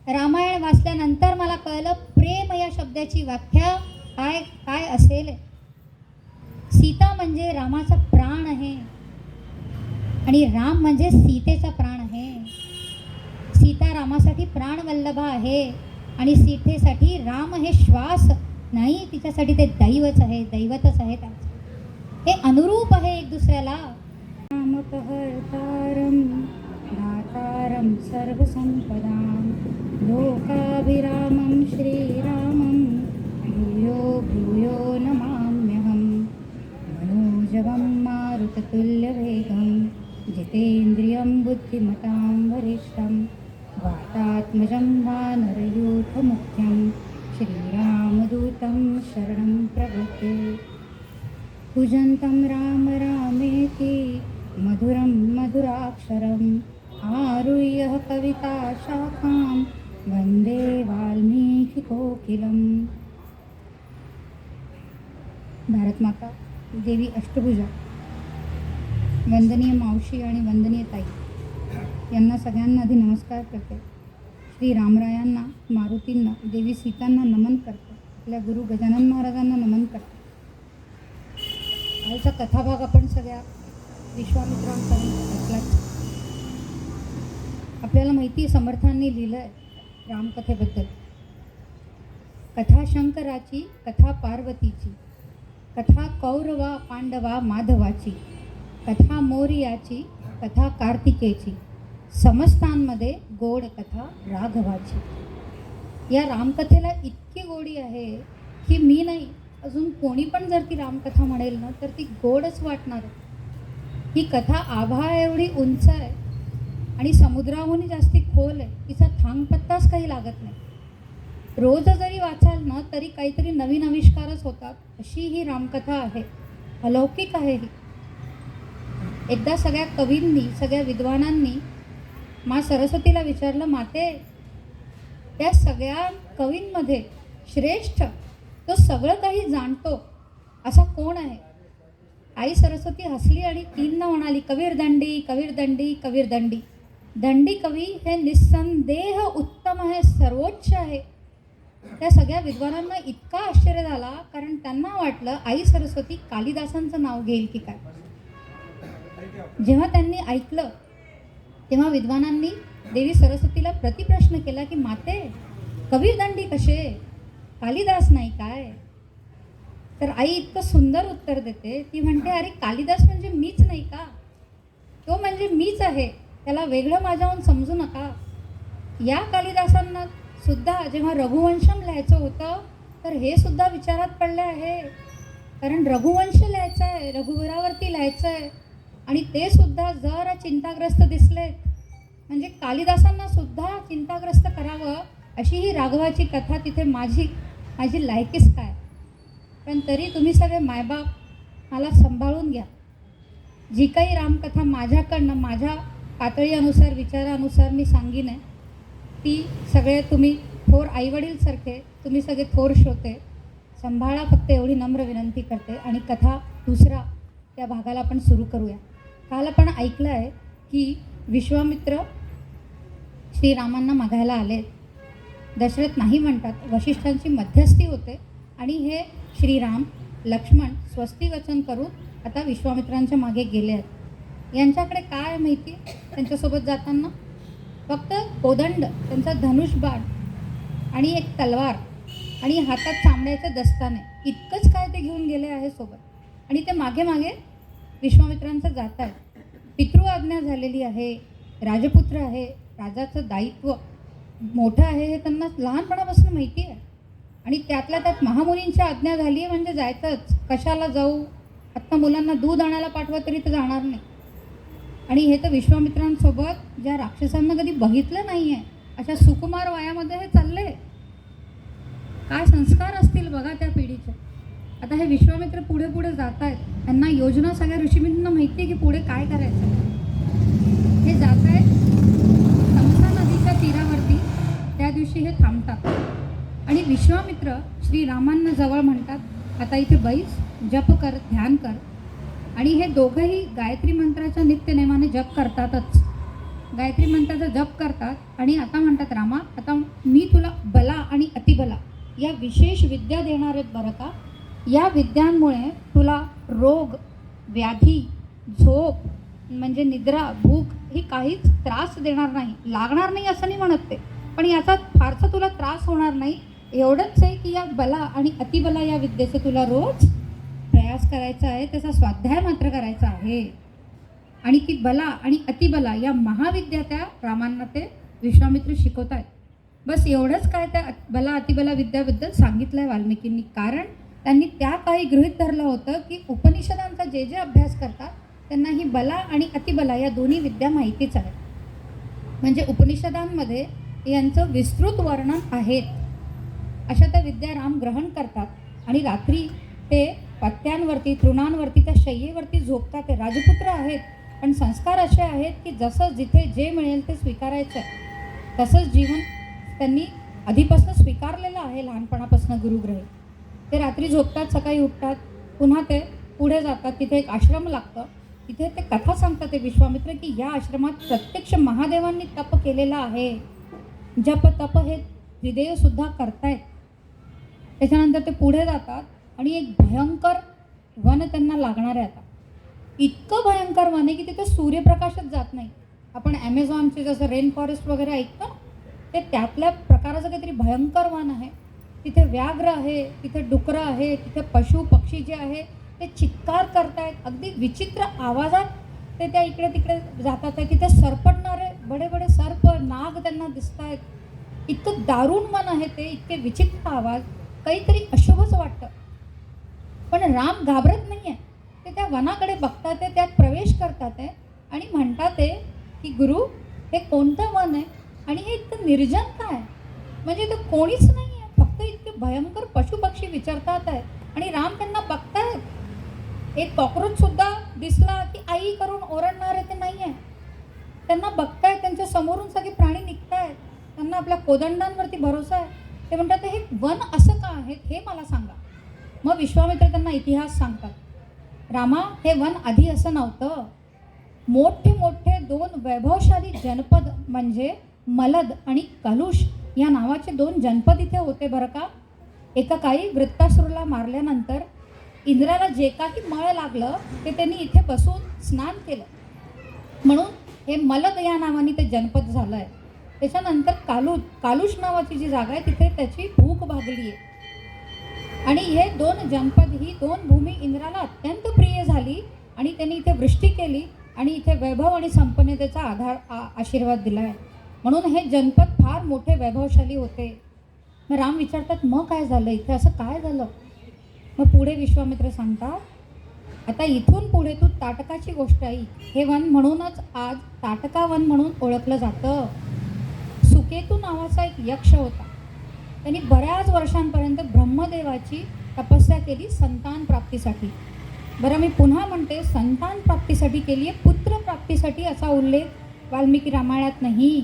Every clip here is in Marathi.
रामायण वाचल्यानंतर मला कळलं प्रेम या शब्दाची व्याख्या काय काय असेल. सीता म्हणजे रामाचा प्राण आहे आणि राम म्हणजे सीतेचा प्राण आहे. सीता रामासाठी प्राणवल्लभा आहे आणि सीतेसाठी राम हे श्वास नाही, तिच्यासाठी ते दैवच आहे, दैवतच आहे. हे अनुरूप आहे एक दुसऱ्याला. रामपहर्तारं दातारं सर्वसंपदां लोकाभिरामं श्रीरामं भूयो भूयो नमाम्यहं. मनोजवं मारुततुल्यवेगं जितेन्द्रियं बुद्धिमतां वरिष्ठं वातात्मजं वानरयूथमुख्यं श्रीरामदूतं शरणं प्रपद्ये. पूजन्तं राम रामेति मधुरं मधुराक्षरम् आरुह्य कविताशाखां वन्दे वाल्मीकिकोकिलम्. भारतमाता देवी अष्टभुजा, वंदनीय मावशी आणि वंदनीय ताई यांना सगळ्यांना आधी नमस्कार करते. श्री रामरायांना, मारुतींना, देवी सीतांना नमन करते. आपल्या गुरु गजानन महाराजांना नमन करते. आजचा कथाभाग आपण सगळ्या विश्वामित्रांकडून ऐकलाच. आपल्याला माहिती आहे समर्थांनी लिहिलं आहे रामकथेबद्दल. कथा शंकराची, कथा पार्वतीची, कथा कौरवा पांडवा माधवाची, कथा मोरयाची, कथा कार्तिकेची, समस्तांमध्ये गोड कथा राघवाची. या रामकथेला इतकी गोडी आहे की मी नाही, अजून कोणी पण जर ती रामकथा म्हणेल ना तर ती गोडच वाटणार. ही कथा आभाळ एवढी उंच आहे आणि समुद्राहूनही जास्ती खोल आहे. तिचा थांगपत्ताच काही लागत नाही. रोज जरी वाचाल ना तरी काहीतरी नवीन आविष्कारच होतात. अशी ही रामकथा आहे. अलौकिक आहे ही. एकदा सगळ्या कवींनी, सगळ्या विद्वानांनी मा सरस्वतीला विचारलं, माते त्या सगळ्या कवींमध्ये श्रेष्ठ, तो सगळं काही जाणतो असा कोण आहे? आई सरस्वती हसली आणि तीनदा म्हणाली, कबीर दंडी, कबीर दंडी, कबीर दंडी. दंडी कवी हे निस्संदेह उत्तम आहे, सर्वोच्च आहे. त्या सगळ्या विद्वानांना इतका आश्चर्य झाला, कारण त्यांना वाटलं आई सरस्वती कालिदासांचं नाव घेईल की काय. जेव्हा त्यांनी ऐकलं तेव्हा विद्वानांनी देवी सरस्वतीला प्रतिप्रश्न केला की माते कबीर दंडी कसे, कालिदास नाही काय? तर आई इतकं सुंदर उत्तर देते. ती म्हणते, अरे कालिदास म्हणजे मीच नाही का? तो म्हणजे मीच आहे, त्याला वेगळं माझ्याहून समजू नका. या कालिदासांना सुद्धा जेव्हा रघुवंशम लिहायचं होतं तर हे सुद्धा विचारात पडले आहे, कारण रघुवंश लिहायचं आहे, रघुवीरावरती लिहायचं आहे आणि ते सुद्धा जरा चिंताग्रस्त दिसले. म्हणजे कालिदासांना सुद्धा चिंताग्रस्त करावं अशी ही राघवाची कथा तिथे माझी लायकीच काय. पण तरी तुम्ही सगळे मायबाप मला सांभाळून घ्या. जी काही रामकथा माझ्याकडनं, माझ्या पातळीनुसार, विचारानुसार मी सांगीन आहे ती सगळे तुम्ही थोर आईवडीलसारखे, तुम्ही सगळे थोर श्रोते सांभाळा, फक्त एवढी नम्र विनंती करते. आणि कथा दुसरा त्या भागाला आपण सुरू करूया. काल आपण ऐकलं आहे की विश्वामित्र श्रीरामांना मागायला आले. दशरथ नाही म्हणतात, वशिष्ठांची मध्यस्थी होते आणि हे श्रीराम लक्ष्मण स्वस्ती वचन करून आता विश्वामित्रांच्या मागे गेले आहेत. यांच्याकडे काय माहिती, त्यांच्यासोबत जाताना फक्त कोदंड, त्यांचा धनुष्यबाण आणि एक तलवार आणि हातात चांबड्याचे दस्ताने, इतकंच काय ते घेऊन गेले आहे सोबत. आणि ते मागे मागे विश्वामित्रांचं जात आहेत. पितृ आज्ञा झालेली आहे, राजपुत्र आहे, राजाचं दायित्व मोठं आहे हे त्यांना लहानपणापासून माहिती आहे. आणि त्यातल्या त्यात महामुनींची आज्ञा झाली आहे म्हणजे जायचंच. कशाला जाऊ, आत्ता मुलांना दूध आणायला पाठवा तरी तर जाणार नाही. आणि हे तर विश्वामित्रांसोबत ज्या राक्षसांना कधी बघितलं नाही आहे अशा सुकुमार वयामध्ये हे चालले. काय संस्कार असतील बघा त्या पिढीचे. आता हे विश्वामित्र पुढे पुढे जात आहेत. त्यांना योजना सगळ्या ऋषीमुनींना माहिती आहे की पुढे काय करायचं. हे जात आहेत तमसा नदीच्या तीरावरती. त्या दिवशी हे थांबतात आणि विश्वामित्र श्रीरामांना जवळ म्हणतात, आता इथे बैस, जप कर, ध्यान कर. आणि हे दोघंही गायत्री मंत्राच्या नित्यनेमाने जप करतातच. गायत्री मंत्राचा जप करतात आणि आता म्हणतात, रामा आता मी तुला बला आणि अतिबला या विशेष विद्या देणार आहेत बरं का. या विद्यांमुळे तुला रोग, व्याधी, झोप म्हणजे निद्रा, भूक ही काहीच त्रास देणार नाही, लागणार नाही असं नाही म्हणत ते, पण याचा फारसा तुला त्रास होणार नाही. एवढंच आहे की या बला आणि अतिबला या विद्येचे तुला रोज प्रयास करायचा आहे, त्याचा स्वाध्याय मात्र करायचा आहे. आणि ती बला आणि अतिबला या महाविद्या त्या रामांना ते विश्वामित्र शिकवत आहेत. बस एवढंच काय त्या बला अतिबला विद्याबद्दल सांगितलं आहे वाल्मिकींनी, कारण त्यांनी त्या काळी गृहीत धरलं होतं की उपनिषदांचा जे जे अभ्यास करतात त्यांना ही बला आणि अतिबला या दोन्ही विद्या माहितीच आहेत. म्हणजे उपनिषदांमध्ये यांचं विस्तृत वर्णन आहेत. अशा त्या विद्या राम ग्रहण करतात आणि रात्री ते पत्त्यांवरती, तृणांवरती, त्या शय्येवरती झोपतात. ते राजपुत्र आहेत, पण संस्कार असे आहेत की जसं जिथे जे मिळेल ते स्वीकारायचं आहे. तसंच जीवन त्यांनी आधीपासून स्वीकारलेलं आहे लहानपणापासून गुरुग्रही. ते रात्री झोपतात, सकाळी उठतात, पुन्हा ते पुढे जातात. तिथे एक आश्रम लागतं, तिथे ते कथा सांगतात ते विश्वामित्र की या आश्रमात प्रत्यक्ष महादेवांनी तप केलेलं आहे. जप तप हे त्रिदेवसुद्धा करतायत. त्याच्यानंतर ते पुढे जातात आणि एक भयंकर वन त्यांना लागणार आहे. आता इतकं भयंकर वन आहे की तिथे सूर्यप्रकाशच जात नाही. आपण ॲमेझॉनचे जसं रेन फॉरेस्ट वगैरे ऐकतो, ते त्यातल्या प्रकाराचं काहीतरी भयंकर वन आहे. तिथे व्याघ्र आहे, तिथे डुकरं आहे, तिथे पशु पक्षी जे आहे ते चित्कार करतायत. अगदी विचित्र आवाजात ते त्या इकडे तिकडे जातात आहे. तिथे सरपडणारे बडे बडे सर्प, नाग त्यांना दिसत आहेत. इतकं दारुण मन आहे ते, इतके विचित्र आवाज, काहीतरी अशुभच वाटतं. पण राम घाबरत नाही आहे. ते त्या वनाकडे बघतात आहे, त्यात प्रवेश करतात आहे आणि म्हणतात आहे की गुरु हे कोणतं वन आहे आणि हे इतकं निर्जन काय, म्हणजे इथं कोणीच नाही आहे, फक्त इतके भयंकर पशुपक्षी विचारतात आहे. आणि राम त्यांना बघतायत. एक कॉक्रोचसुद्धा दिसला की आई करून ओरडणार आहे ते नाही आहे. त्यांना बघतायत, त्यांच्या समोरून सगळे प्राणी निघतायत. त्यांना आपल्या कोदंडांवरती भरोसा आहे. ते म्हणतात हे वन असं का आहे हे मला सांगा. मग विश्वामित्र त्यांना इतिहास सांगतात. रामा, हे वन आधी असं नव्हतं. मोठे मोठे दोन वैभवशाली जनपद म्हणजे मलद आणि कलुष या नावाचे दोन जनपद इथे होते बरं का. एका काळी वृत्तासुरूला मारल्यानंतर इंद्राला जे काही मळ लागलं ते त्यांनी इथे बसून स्नान केलं, म्हणून हे मलद या नावाने ते जनपद झालं आहे. त्याच्यानंतर कालुष नावाची जी जागा आहे तिथे त्याची भूक भागली आहे. आणि हे दोन जनपद, ही दोन भूमी इंद्राला अत्यंत प्रिय झाली आणि त्यांनी इथे वृष्टी केली आणि इथे वैभव आणि संपन्नतेचा आशीर्वाद दिला आहे. म्हणून हे जनपद फार मोठे वैभवशाली होते. मग राम विचारतात मग काय झालं इथे, असं काय झालं. मग पुढे विश्वामित्र सांगतात, आता इथून पुढे तू ताटकाची गोष्ट ऐक. हे वन म्हणूनच आज ताटका वन म्हणून ओळखलं जातं. सुकेतू नावाचा एक यक्ष होता. त्यांनी बऱ्याच वर्षांपर्यंत ब्रह्मदेवाची तपस्या केली संतान प्राप्तीसाठी. बरं, मी पुन्हा म्हणते, संतान प्राप्तीसाठी केली आहे, पुत्र प्राप्तीसाठी असा उल्लेख वाल्मिकी रामायणात नाही.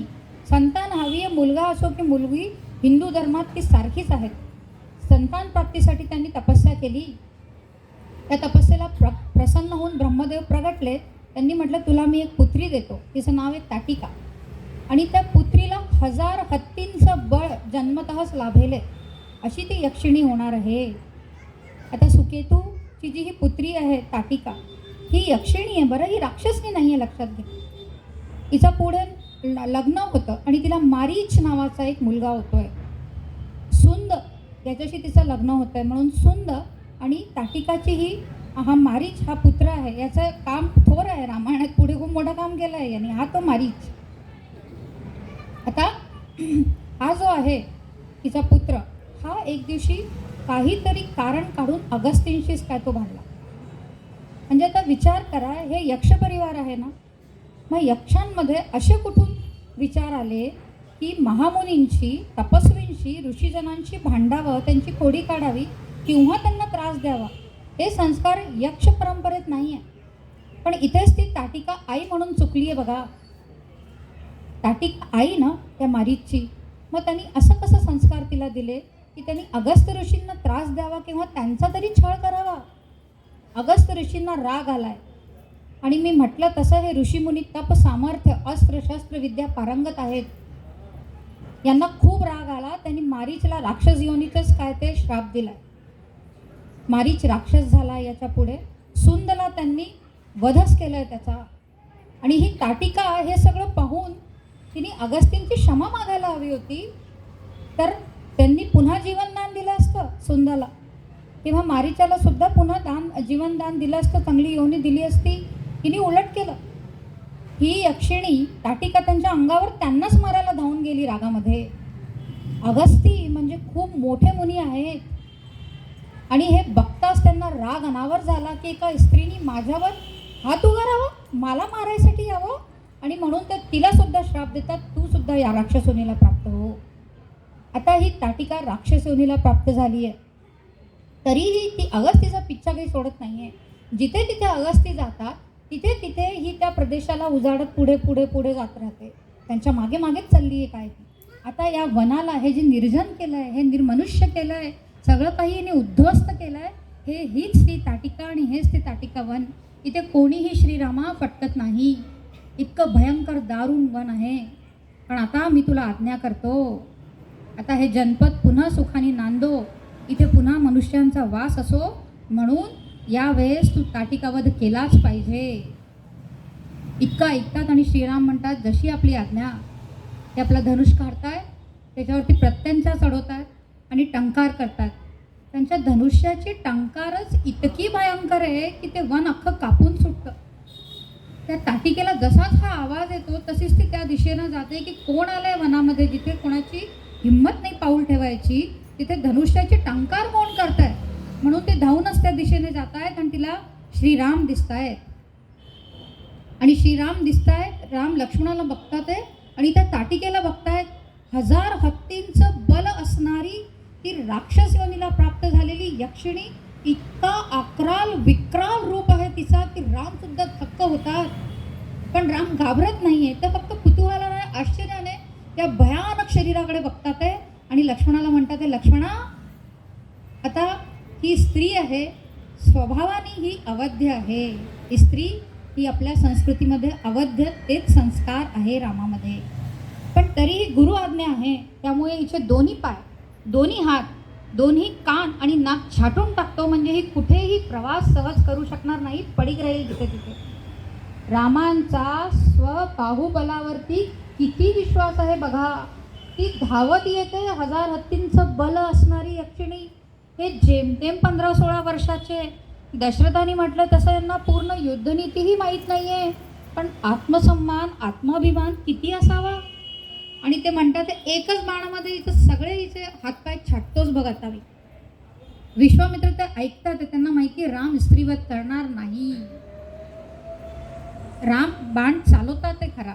संतान हवी आहे, मुलगा असो की मुलगी, हिंदू धर्मात ती सारखीच आहेत. संतान प्राप्तीसाठी त्यांनी तपस्या केली. त्या तपस्येला प्रसन्न होऊन ब्रह्मदेव प्रगटले. त्यांनी म्हटलं तुला मी एक पुत्री देतो, तिचं नाव आहे ताटिका, आणि त्या पुत्रीला 1000 हत्तींचं बळ जन्मतःच लाभेले, अशी ती यक्षिणी होणार आहे. आता सुकेतूची जी ही पुत्री आहे ताटिका, ही यक्षिणी आहे बरं, ही राक्षसनी नाही आहे, लक्षात घ्या. तिचं पुढे लग्न होतं आणि तिला मारीच नावाचा एक मुलगा होतोय. सुंद याच्याशी तिचं लग्न होतं आहे, म्हणून सुंद आणि ताटिकाची ही हा मारीच हा पुत्र आहे. याचं काम थोर आहे, रामायणात पुढे खूप मोठं काम केलं आहे आणि हा तो मारीच. आता हा जो आहे तिचा पुत्र, हा एक दिवशी काहीतरी कारण काढून अगस्तींशीच काय तो भांडला. म्हणजे आता विचार करा, हे यक्ष परिवार आहे ना, मग यक्षांमध्ये असे कुठून विचार आले की महामुनींशी, तपस्वींशी, ऋषीजनांशी भांडावं, त्यांची खोडी काढावी किंवा त्यांना त्रास द्यावा. हे संस्कार यक्ष परंपरेत नाही आहे. पण इथेच ती ताटिका आई म्हणून चुकली आहे बघा. ताटिका आई ना त्या मारीचची. मग त्यांनी असं कसं संस्कार तिला दिले की त्यांनी अगस्त्य ऋषींना त्रास द्यावा किंवा त्यांचा तरी छळ करावा. अगस्त्य ऋषींना राग आलाय आणि मी म्हटलं तसं हे ऋषीमुनी तप, सामर्थ्य, अस्त्र शस्त्र विद्या पारंगत आहेत. यांना खूप राग मारीचला राक्षस योनीतच काय ते श्राप दिलाय. मारीच राक्षस झाला. याच्या पुढे सुंदला त्यांनी वधच केलाय त्याचा. आणि ही ताटिका हे सगळं पाहून तिने अगस्तींची क्षमा मागायला हवी होती, तर त्यांनी पुन्हा जीवनदान दिलं असतं सुंदला, किंवा मारीचाला सुद्धा पुन्हा जीवनदान दिलं असतं, चांगली योनी दिली असती. तिने उलट केलं. ही यक्षिणी ताटिका त्यांच्या अंगावर त्यांनाच मारायला धावून गेली रागामध्ये. अगस्ती म्हणजे खूप मोठे मुनी आहेत आणि हे बघताच त्यांना राग अनावर झाला की एका स्त्रीने माझ्यावर हात उगारावा, मला मारायसाठी यावं, आणि म्हणून ते तिला सुद्धा श्राप देतात, तू सुद्धा या राक्षसोनीला प्राप्त हो. आता ही ताटिका राक्षसयोनीला प्राप्त झाली आहे, तरीही ती अगस्तीचा पिच्छा काही सोडत नाही आहे. जिथे तिथे अगस्ती जातात तिथे तिथे ही त्या प्रदेशाला उजाडत पुढे पुढे पुढे जात राहते. त्यांच्या मागे मागेच चालली आहे काय ती. आता या वनाला हे जे निर्जन केलं आहे, हे निर्मनुष्य केलं आहे, सगळं काही हिने उद्ध्वस्त केलं आहे, हीच ती ताटिका आणि हेच ते ताटिका वन. इथे कोणीही श्रीरामा फटकत नाही. इतकं भयंकर दारुण वन आहे. पण आता मी तुला आज्ञा करतो, आता हे जनपद पुन्हा सुखाने नांदो, इथे पुन्हा मनुष्यांचा वास असो, म्हणून यावेळेस तू ताटिकावध केलाच पाहिजे. इतकं ऐकतात आणि श्रीराम म्हणतात जशी आपली आज्ञा. ते आपला धनुष काढतायत, त्याच्यावरती प्रत्यंचा चढवतात आणि टंकार करतात. त्यांच्या धनुष्याची टंकारच इतकी भयंकर आहे की ते वन अख्खं कापून सुटतं. त्या ताटिकेला जसाच हा आवाज येतो तशीच ती त्या दिशेनं जाते की कोण आलंय वनामध्ये. जिथे कोणाची हिंमत नाही पाऊल ठेवायची तिथे धनुष्याची टंकार कोण करताय, म्हणून ते धावूनच त्या दिशेने जात आहेत. आणि तिला श्रीराम दिसत आहेत आणि श्रीराम दिसत आहेत. राम लक्ष्मणाला बघतात आहे आणि त्या ताटिकेला बघतायत. 1000 हत्तींचं बल असणारी ती राक्षस योनीला प्राप्त झालेली यक्षिणी, इतका अक्राल विक्राल रूप आहे तिचा की राम सुद्धा थक्क होतात. पण राम घाबरत नाहीये, तर फक्त कुतूहलाने आश्चर्याने त्या भयानक शरीराकडे बघतात आहे आणि लक्ष्मणाला म्हणतात आहे, लक्ष्मणा आता ही स्त्री आहे, स्वभावाने ही अवध्य आहे. ही स्त्री ही आपल्या संस्कृतीमध्ये अवध्य तेच संस्कार आहे रामामध्ये. पण तरीही गुरु आज्ञा आहे, त्यामुळे हिचे दोन्ही पाय, दोन्ही हात, दोन्ही कान आणि नाक छाटून टाकतो, म्हणजे ही कुठेही प्रवास सहज करू शकणार नाही, पडीक राहील तिथे तिथे. रामांचा स्वबाहुबलावरती किती विश्वास आहे बघा. ती धावत येते 1000 हत्तींचं बल असणारी यक्षिणी. हे जेमतेम 15-16 वर्षाचे. दशरथाने म्हटलं तसं यांना पूर्ण युद्धनीतीही माहीत नाही आहे, पण आत्मसन्मान आत्माभिमान किती असावा. आणि ते म्हणतात एकच बाणामध्ये इथं सगळे हिचे हातपाय छाटतोच बघ. आता विश्वामित्र ते ऐकतात, त्यांना माहिती राम स्त्रीवध करणार नाही. राम बाण चालवतात ते खरा,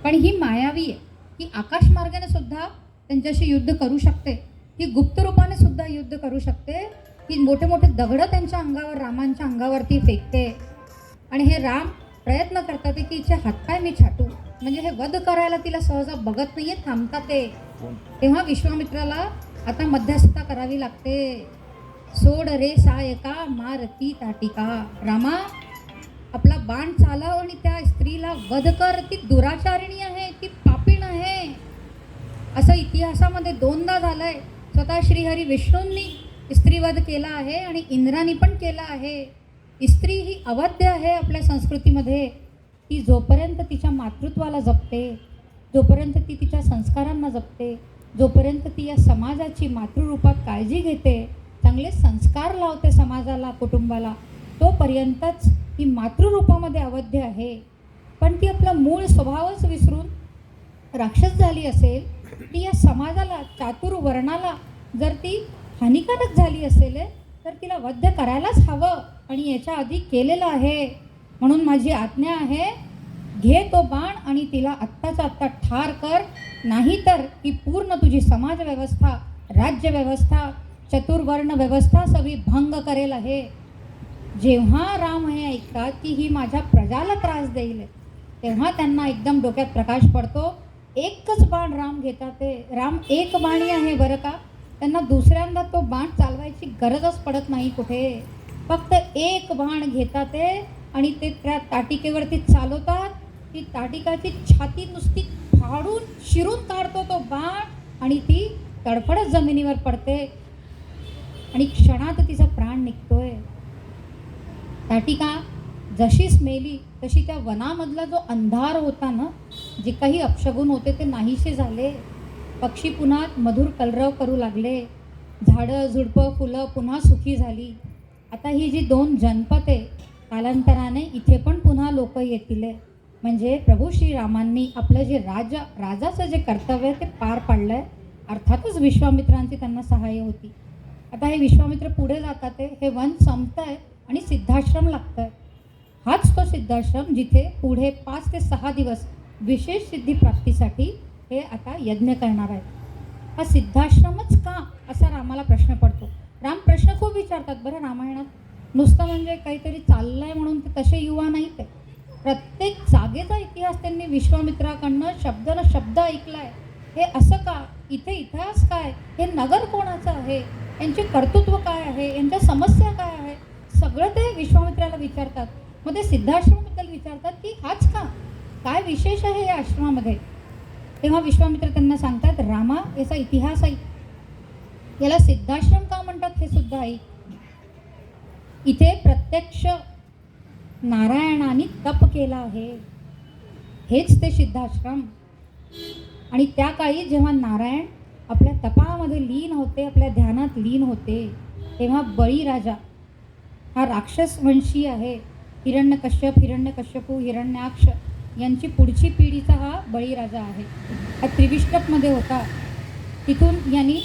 पण ही मायावी आहे. ही आकाशमार्गाने सुद्धा त्यांच्याशी युद्ध करू शकते, ही गुप्त रूपाने सुद्धा युद्ध करू शकते. ही मोठे मोठे दगडं त्यांच्या अंगावर, रामांच्या अंगावरती फेकते. आणि हे राम प्रयत्न करतात की हिचे हातपाय मी छाटू, म्हणजे हे वध करायला तिला सहजा बघत नाहीये, थांबतात ते. तेव्हा विश्वामित्राला आता मध्यस्थता करावी लागते. सोड रे सायका मारती ताटिका. रामा आपला बाण चालव आणि त्या स्त्रीला वध कर. ती दुराचारिणी आहे, ती पापीण आहे. असं इतिहासामध्ये 2दा झालंय. स्वतः श्रीहरी विष्णूंनी स्त्रीवध केला आहे आणि इंद्रानी पण केला आहे. स्त्री ही अवध्य आहे आपल्या संस्कृतीमध्ये. ती जोपर्यंत तिच्या मातृत्वाला जपते, जोपर्यंत ती तिच्या संस्कारांना जपते, जोपर्यंत ती या समाजाची मातृरूपात काळजी घेते, चांगले संस्कार लावते समाजाला, कुटुंबाला, तोपर्यंतच ही मातृरूपामध्ये अवध्य आहे. पण ती आपला मूळ स्वभावच विसरून राक्षस झाली असेल, ती या समाजाला, चातुर्वर्णाला जर ती हानिकारक झाली असेल, तर तिला वध करायलाच हवं. आणि याच्या आधी केलेलं आहे. म्हणून माझी आज्ञा आहे, घे तो बाण आणि तिला आत्ताच्या आत्ता ठार कर, नाहीतर ही पूर्ण तुझी समाज व्यवस्था, राज्य व्यवस्था, चतुर्वर्ण व्यवस्था सगळी भंग करेल आहे. जेव्हा राम हे ऐकतात की ही माझ्या प्रजाला त्रास देईल, तेव्हा त्यांना एकदम डोक्यात प्रकाश पडतो. एकच बाण राम घेतात. ते राम एक बाणी आहे बरं का. त्यांना दुसऱ्यांदा तो बाण चालवायची गरजच पडत नाही कुठे. फक्त एक बाण घेतात ते आणि ते त्या ताटिकेवरती चालवतात. ती ताटिकाची छाती नुसती फाडून शिरून काढतो तो बाण आणि ती तडफडत जमिनीवर पडते आणि क्षणात तिचा प्राण निघतोय. ताटिका जशीच मेली तशी त्या वनामधला जो अंधार होता ना, जे काही अपशगुन होते ते नाहीसे झाले. पक्षी पुन्हा मधुर कलरव करू लागले. झाडं झुडपं फुलं पुन्हा सुखी झाली. आता ही जी 2 जनपद आहे, कालांतराने इथे पण पुन्हा लोक येतील. म्हणजे प्रभू श्रीरामांनी आपलं जे राजाचं जे कर्तव्य ते पार पाडलं आहे. अर्थातच विश्वामित्रांची त्यांना सहाय्य होती. आता हे विश्वामित्र पुढे जातात, हे वन संपत आहे आणि सिद्धाश्रम लागतं आहे. हाच तो सिद्धाश्रम जिथे पुढे 5 ते 6 दिवस विशेष सिद्धी प्राप्तीसाठी हे आता यज्ञ करणार आहेत. हा सिद्धाश्रमच का असा रामाला प्रश्न पडतो. राम प्रश्न खूप विचारतात बरं रामायणात. नुसतं म्हणजे काहीतरी चाललं आहे म्हणून ते तसे युवा नाहीत. प्रत्येक जागेचा इतिहास त्यांनी विश्वामित्राकडनं शब्द न शब्द ऐकला आहे. हे असं का, इथे इतिहास काय, हे नगर कोणाचं आहे, यांचे कर्तृत्व काय आहे, यांच्या समस्या काय आहे, सगळं ते विश्वामित्राला विचारतात. मग ते सिद्धाश्रमाबद्दल विचारतात की हाच का, काय विशेष आहे या आश्रमामध्ये. तेव्हा विश्वामित्र त्यांना सांगतात, रामा याचा इतिहास आहे, याला सिद्धाश्रम का म्हणतात हे सुद्धा आहे. इथे प्रत्यक्ष नारायणाने तप केला आहे, हेच ते सिद्धाश्रम. आणि त्या काळी जेव्हा नारायण आपल्या तपामध्ये लीन होते, आपल्या ध्यानात लीन होते, तेव्हा बळीराजा हा राक्षस वंशी आहे. हिरण्यकश्यपू हिरण्याक्ष यांची पुढची पिढीचा हा बळीराजा आहे. हा त्रिविष्टपमध्ये होता. तिथून यांनी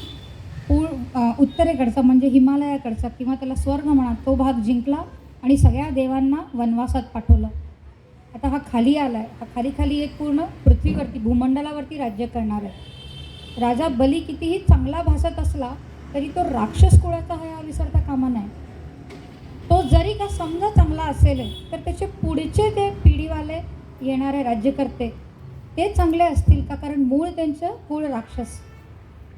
उत्तरेकडचा म्हणजे हिमालयाकडचा किंवा त्याला स्वर्ग म्हणा तो भाग जिंकला आणि सगळ्या देवांना वनवासात पाठवलं. आता हा खाली आला आहे. हा खाली एक पूर्ण पृथ्वीवरती भूमंडलावरती राज्य करणार आहे. राजा बली कितीही चांगला भासत असला तरी तो राक्षस कुळाचा हा विसरता कामा नाही. तो जरी का समजा चांगला असेल तर त्याचे पुढचे ते पिढीवाले येणारे राज्यकर्ते ते चांगले असतील का, कारण मूळ त्यांचं कुळ राक्षस.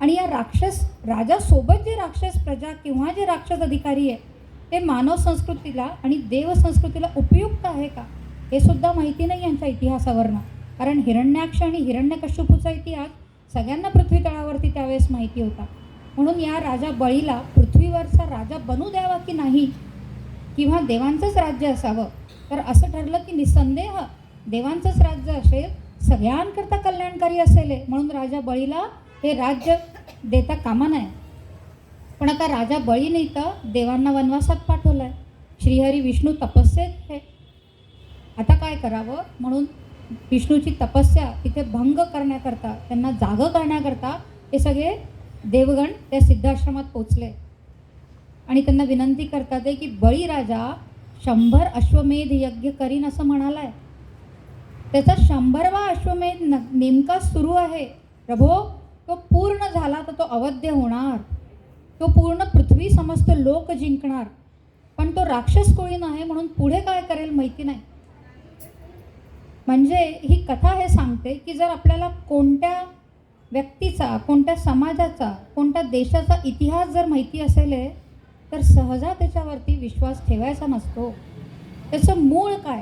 आणि या राक्षस राजासोबत जे राक्षस प्रजा किंवा जे राक्षस अधिकारी आहे ते मानव संस्कृतीला आणि देव संस्कृतीला उपयुक्त आहे का हे सुद्धा माहिती नाही यांच्या इतिहासावरनं. कारण हिरण्याक्ष आणि हिरण्यकश्यपूचा इतिहास सगळ्यांना पृथ्वी तळावरती त्यावेळेस माहिती होता. म्हणून या राजा बळीला पृथ्वीवरचा राजा बनू द्यावा की नाही, किंवा देवांचंच राज्य असावं. तर असं ठरलं की निसंदेह देवांचंच राज्य असेल, सगळ्यांकरता कल्याणकारी असेल, म्हणून राजा बळीला हे राज्य देता कामा नये. पण आता राजा बळीने तर देवांना वनवासात पाठवलं आहे. श्रीहरी विष्णू तपस्येत आहे. आता काय करावं म्हणून विष्णूची तपस्या तिथे भंग करण्याकरता, त्यांना जागं करण्याकरता हे सगळे देवगण त्या सिद्धाश्रमात पोचले आणि त्यांना विनंती करतात आहे की बळीराजा 100 अश्वमेध यज्ञ करीन असं म्हणाला आहे. त्याचा 100वा अश्वमेध नेमका सुरू आहे. प्रभो तो पूर्ण झाला तर तो अवध्य होणार, तो पूर्ण पृथ्वी समस्त लोक जिंकणार. पण तो राक्षस कुळीन आहे म्हणून पुढे काय करेल माहिती नाही. म्हणजे ही कथा हे सांगते की जर आपल्याला कोणत्या व्यक्तीचा, कोणत्या समाजाचा, कोणत्या देशाचा इतिहास जर माहिती असेल तर सहजा त्याच्यावरती विश्वास ठेवायचा नसतो. त्याचं मूळ काय,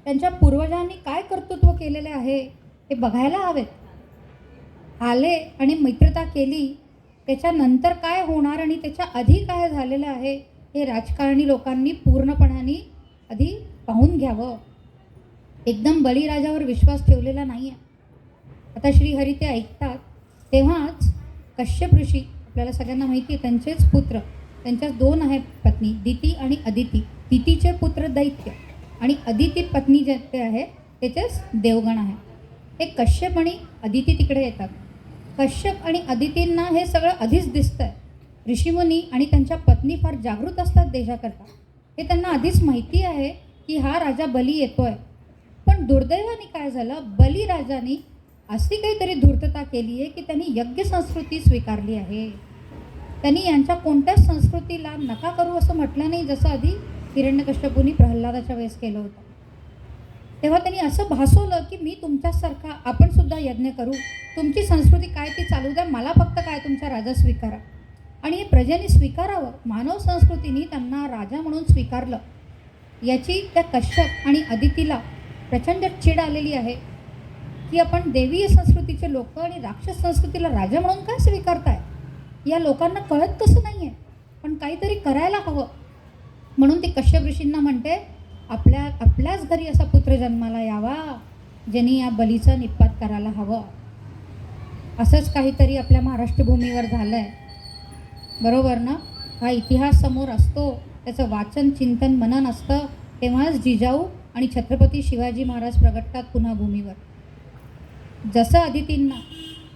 त्यांच्या पूर्वजांनी काय कर्तृत्व केलेले आहे हे बघायला हवेत. आले आणि मित्रता केली, त्याच्यानंतर काय होणार आणि त्याच्या आधी काय झालेलं आहे हे राजकारणी लोकांनी पूर्णपणाने आधी पाहून घ्यावं. एकदम बळीराजावर विश्वास ठेवलेला नाही आहे. आता श्रीहरी ते ऐकतात तेव्हाच कश्यप ऋषी, आपल्याला सगळ्यांना माहिती आहे त्यांचेच पुत्र, त्यांच्या 2 आहेत पत्नी, दिती आणि अदिती. दितीचे पुत्र दैत्य आणि अदिती पत्नी जे ते आहे त्याचेच देवगण आहे. हे कश्यप आणि अदिती तिकडे येतात. कश्यप आणि अदितींना हे सगळं आधीच दिसतं आहे. ऋषीमुनी आणि त्यांच्या पत्नी फार जागृत असतात देशाकरता. हे त्यांना आधीच माहिती आहे की हा राजा बली येतोय. पण दुर्दैवाने काय झालं, बलीराजाने अशी काहीतरी धूर्तता केली आहे की त्यांनी यज्ञ संस्कृती स्वीकारली आहे. त्यांनी यांच्या कोणत्याच संस्कृतीला नका करू असं म्हटलं नाही, जसं आधी हिरण्यकश्यपूंनी प्रल्हादाच्या वेळेस केलं होतं. तेव्हा त्यांनी असं भासवलं की मी तुमच्यासारखा आपण सुद्धा यज्ञ करू, तुमची संस्कृती काय ती चालू द्या, मला फक्त काय तुमचा राजा स्वीकारा. आणि हे प्रजेने स्वीकारावं. मानव संस्कृतीने त्यांना राजा म्हणून स्वीकारलं. याची त्या कश्यप आणि अदितीला प्रचंड चीड आलेली आहे की आपण देवीय संस्कृतीचे लोक आणि राक्षस संस्कृतीला राजा म्हणून काय स्वीकारताय. या लोकांना कळत कसं नाही आहे, पण काहीतरी करायला हवं. म्हणून ती कश्यप ऋषींना म्हणते, आपल्याच घरी असा पुत्र जन्माला यावा ज्यांनी या बलीचा निपात करायला हवं. असंच काहीतरी आपल्या महाराष्ट्र भूमीवर झालं आहे, बरोबर ना? हा इतिहास समोर असतो, त्याचं वाचन चिंतन मनन असतं, तेव्हाच जिजाऊ आणि छत्रपती शिवाजी महाराज प्रगटतात पुन्हा भूमीवर. जसं अदितींना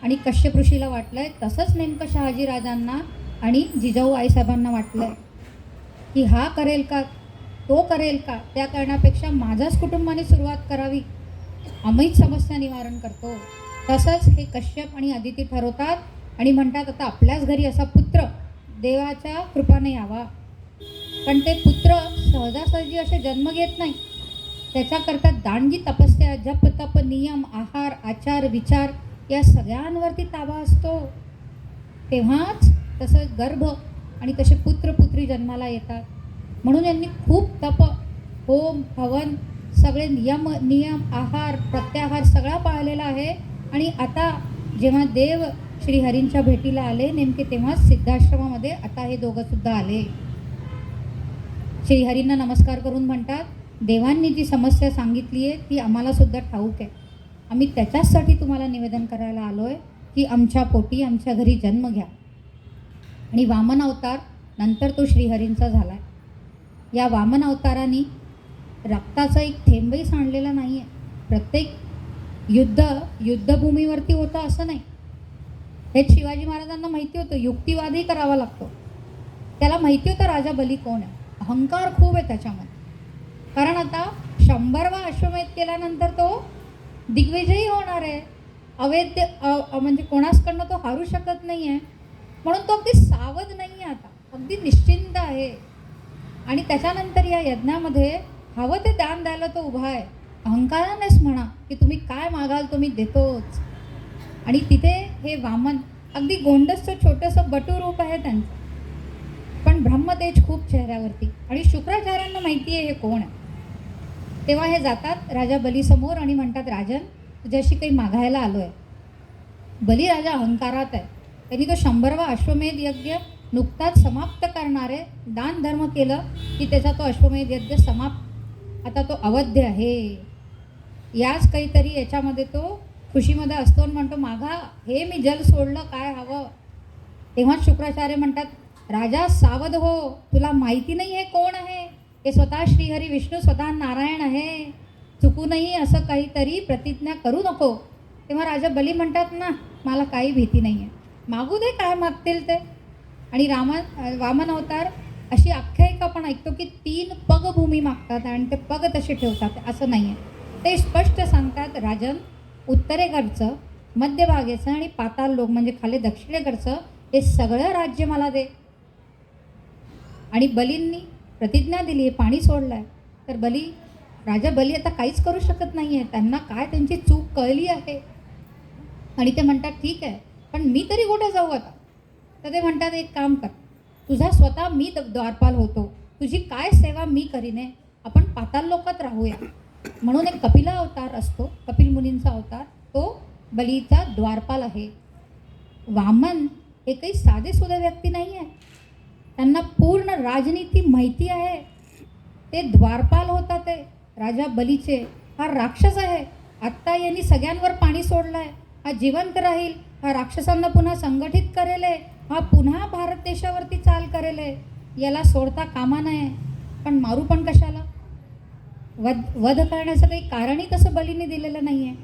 आणि कश्यप ऋषीला वाटलं आहे, तसंच नेमकं शहाजीराजांना आणि जिजाऊ आईसाहेबांना वाटलं आहे की हा करेल का, तो करेल का, त्या करण्यापेक्षा माझ्याच कुटुंबाने सुरुवात करावी, आम्हीच समस्या निवारण करतो. तसंच हे कश्यप आणि अदिती ठरवतात आणि म्हणतात, आता आपल्याच घरी असा पुत्र देवाच्या कृपाने यावा. पण ते पुत्र सहजासहजी असे जन्म घेत नाही, त्याच्याकरता दांडगी तपस्या, जप तप नियम आहार आचार विचार या सगळ्यांवरती ताबा असतो. तेव्हाच तसं गर्भ आणि तसे पुत्र पुत्री जन्माला येतात. म्हणून यांनी खूप तप होम हवन सगळे नियम आहार प्रत्याहार सगळा पाळलेला आहे. आणि आता जेव्हा देव श्रीहरींच्या भेटीला आले नेमके तेव्हाच सिद्धाश्रमामध्ये आता हे दोघं सुद्धा आले. श्रीहरींना नमस्कार करून म्हणतात, देवांनी जी समस्या सांगितली आहे ती आम्हाला सुद्धा ठाऊक आहे, आम्ही त्याच्याचसाठी तुम्हाला निवेदन करायला आलो आहे की आमच्या पोटी आमच्या घरी जन्म घ्या. आणि वामन अवतार नंतर तो श्रीहरींचा झाला आहे. या वामन अवताराने रक्ताचा एक थेंबही सांडलेला नाही आहे. प्रत्येक युद्धभूमीवरती होतं असं नाही. हेच शिवाजी महाराजांना माहिती होतं, युक्तिवादही करावा लागतो. त्याला माहिती होतं राजा बली कोण आहे, अहंकार खूप आहे त्याच्यामध्ये. कारण आता 100वा अश्वमेध केल्यानंतर तो दिग्विजयी होणार आहे, अवैध म्हणजे कोणासकडनं तो हारू शकत नाही आहे. म्हणून तो अगदी सावध नाही आहे, आता अगदी निश्चिंत आहे. आणि त्याच्यानंतर या यज्ञामध्ये हवं ते दान द्यायला तो उभा आहे. अहंकारानेच म्हणा की तुम्ही काय मागाल तो मी देतोच. आणि तिथे हे वामन अगदी गोंडसचं छोटंसं बटूरूप आहे त्यांचं, पण ब्रह्मतेज खूप चेहऱ्यावरती. आणि शुक्राचार्यांना माहिती आहे हे कोण आहे. तेव्हा हे जातात राजा बलीसमोर आणि म्हणतात, राजन तुझ्याशी काही मागायला आलो आहे. बलीराजा अहंकारात आहे. त्यांनी तो 100वा अश्वमेध यज्ञ नुकताच समाप्त करणारे दान धर्म केलं की त्याचा तो अश्वमेध यज्ञ समाप्त, आता तो अवध्य आहे. याच काहीतरी याच्यामध्ये तो खुशीमध्ये असतो आणि म्हणतो, मागा हे मी जल सोडलं, काय हवं. तेव्हाच शुक्राचार्य म्हणतात, राजा सावध हो, तुला माहिती नाही हे कोण आहे. हे स्वतः श्रीहरी विष्णू स्वतः नारायण आहे. चुकूनही असं काहीतरी प्रतिज्ञा करू नको. तेव्हा राजा बली म्हणतात, ना मला काही भीती नाही आहे, मागू दे काय मागतील ते. आणि वामन अवतार अशी आख्यायिका पण ऐकतो की 3 पग भूमी मागतात आणि ते पग तसे ठेवतात, असं नाही आहे. ते स्पष्ट सांगतात, राजन उत्तरेकडचं मध्यभागेचं आणि पाताल लोक म्हणजे खाली दक्षिणेकडचं हे सगळं राज्य मला दे. आणि बलींनी प्रतिज्ञा दिली, पाणी सोडलं आहे. तर राजा बली आता काहीच करू शकत नाही आहे. त्यांना काय त्यांची चूक कळली आहे. आणि ते म्हणतात, ठीक आहे पण मी तरी कुठे जाऊ आता. तर ते म्हणतात, एक काम कर, तुझा स्वतः मी द्वारपाल होतो, तुझी काय सेवा मी करीने, आपण पाताल लोकात राहूया. म्हणून एक कपिला अवतार असतो, कपिल मुनींचा अवतार, तो बलीचा द्वारपाल आहे. वामन हे काही साधेसुधे व्यक्ती नाही आहे, त्यांना पूर्ण राजनीती माहिती आहे. ते द्वारपाल होता, ते राजा बलीचे. हा राक्षस आहे, आत्ता यांनी सगळ्यांवर पाणी सोडलं आहे, हा जिवंत राहील, हा राक्षसांना पुन्हा संघटित करेल, हा पुन्हा भारत देशावरती चाल करेल, याला सोडता कामा नये. पण मारू पण कशाला, वध करण्याचं काही कारणही तसं बलीने दिलेलं नाही आहे.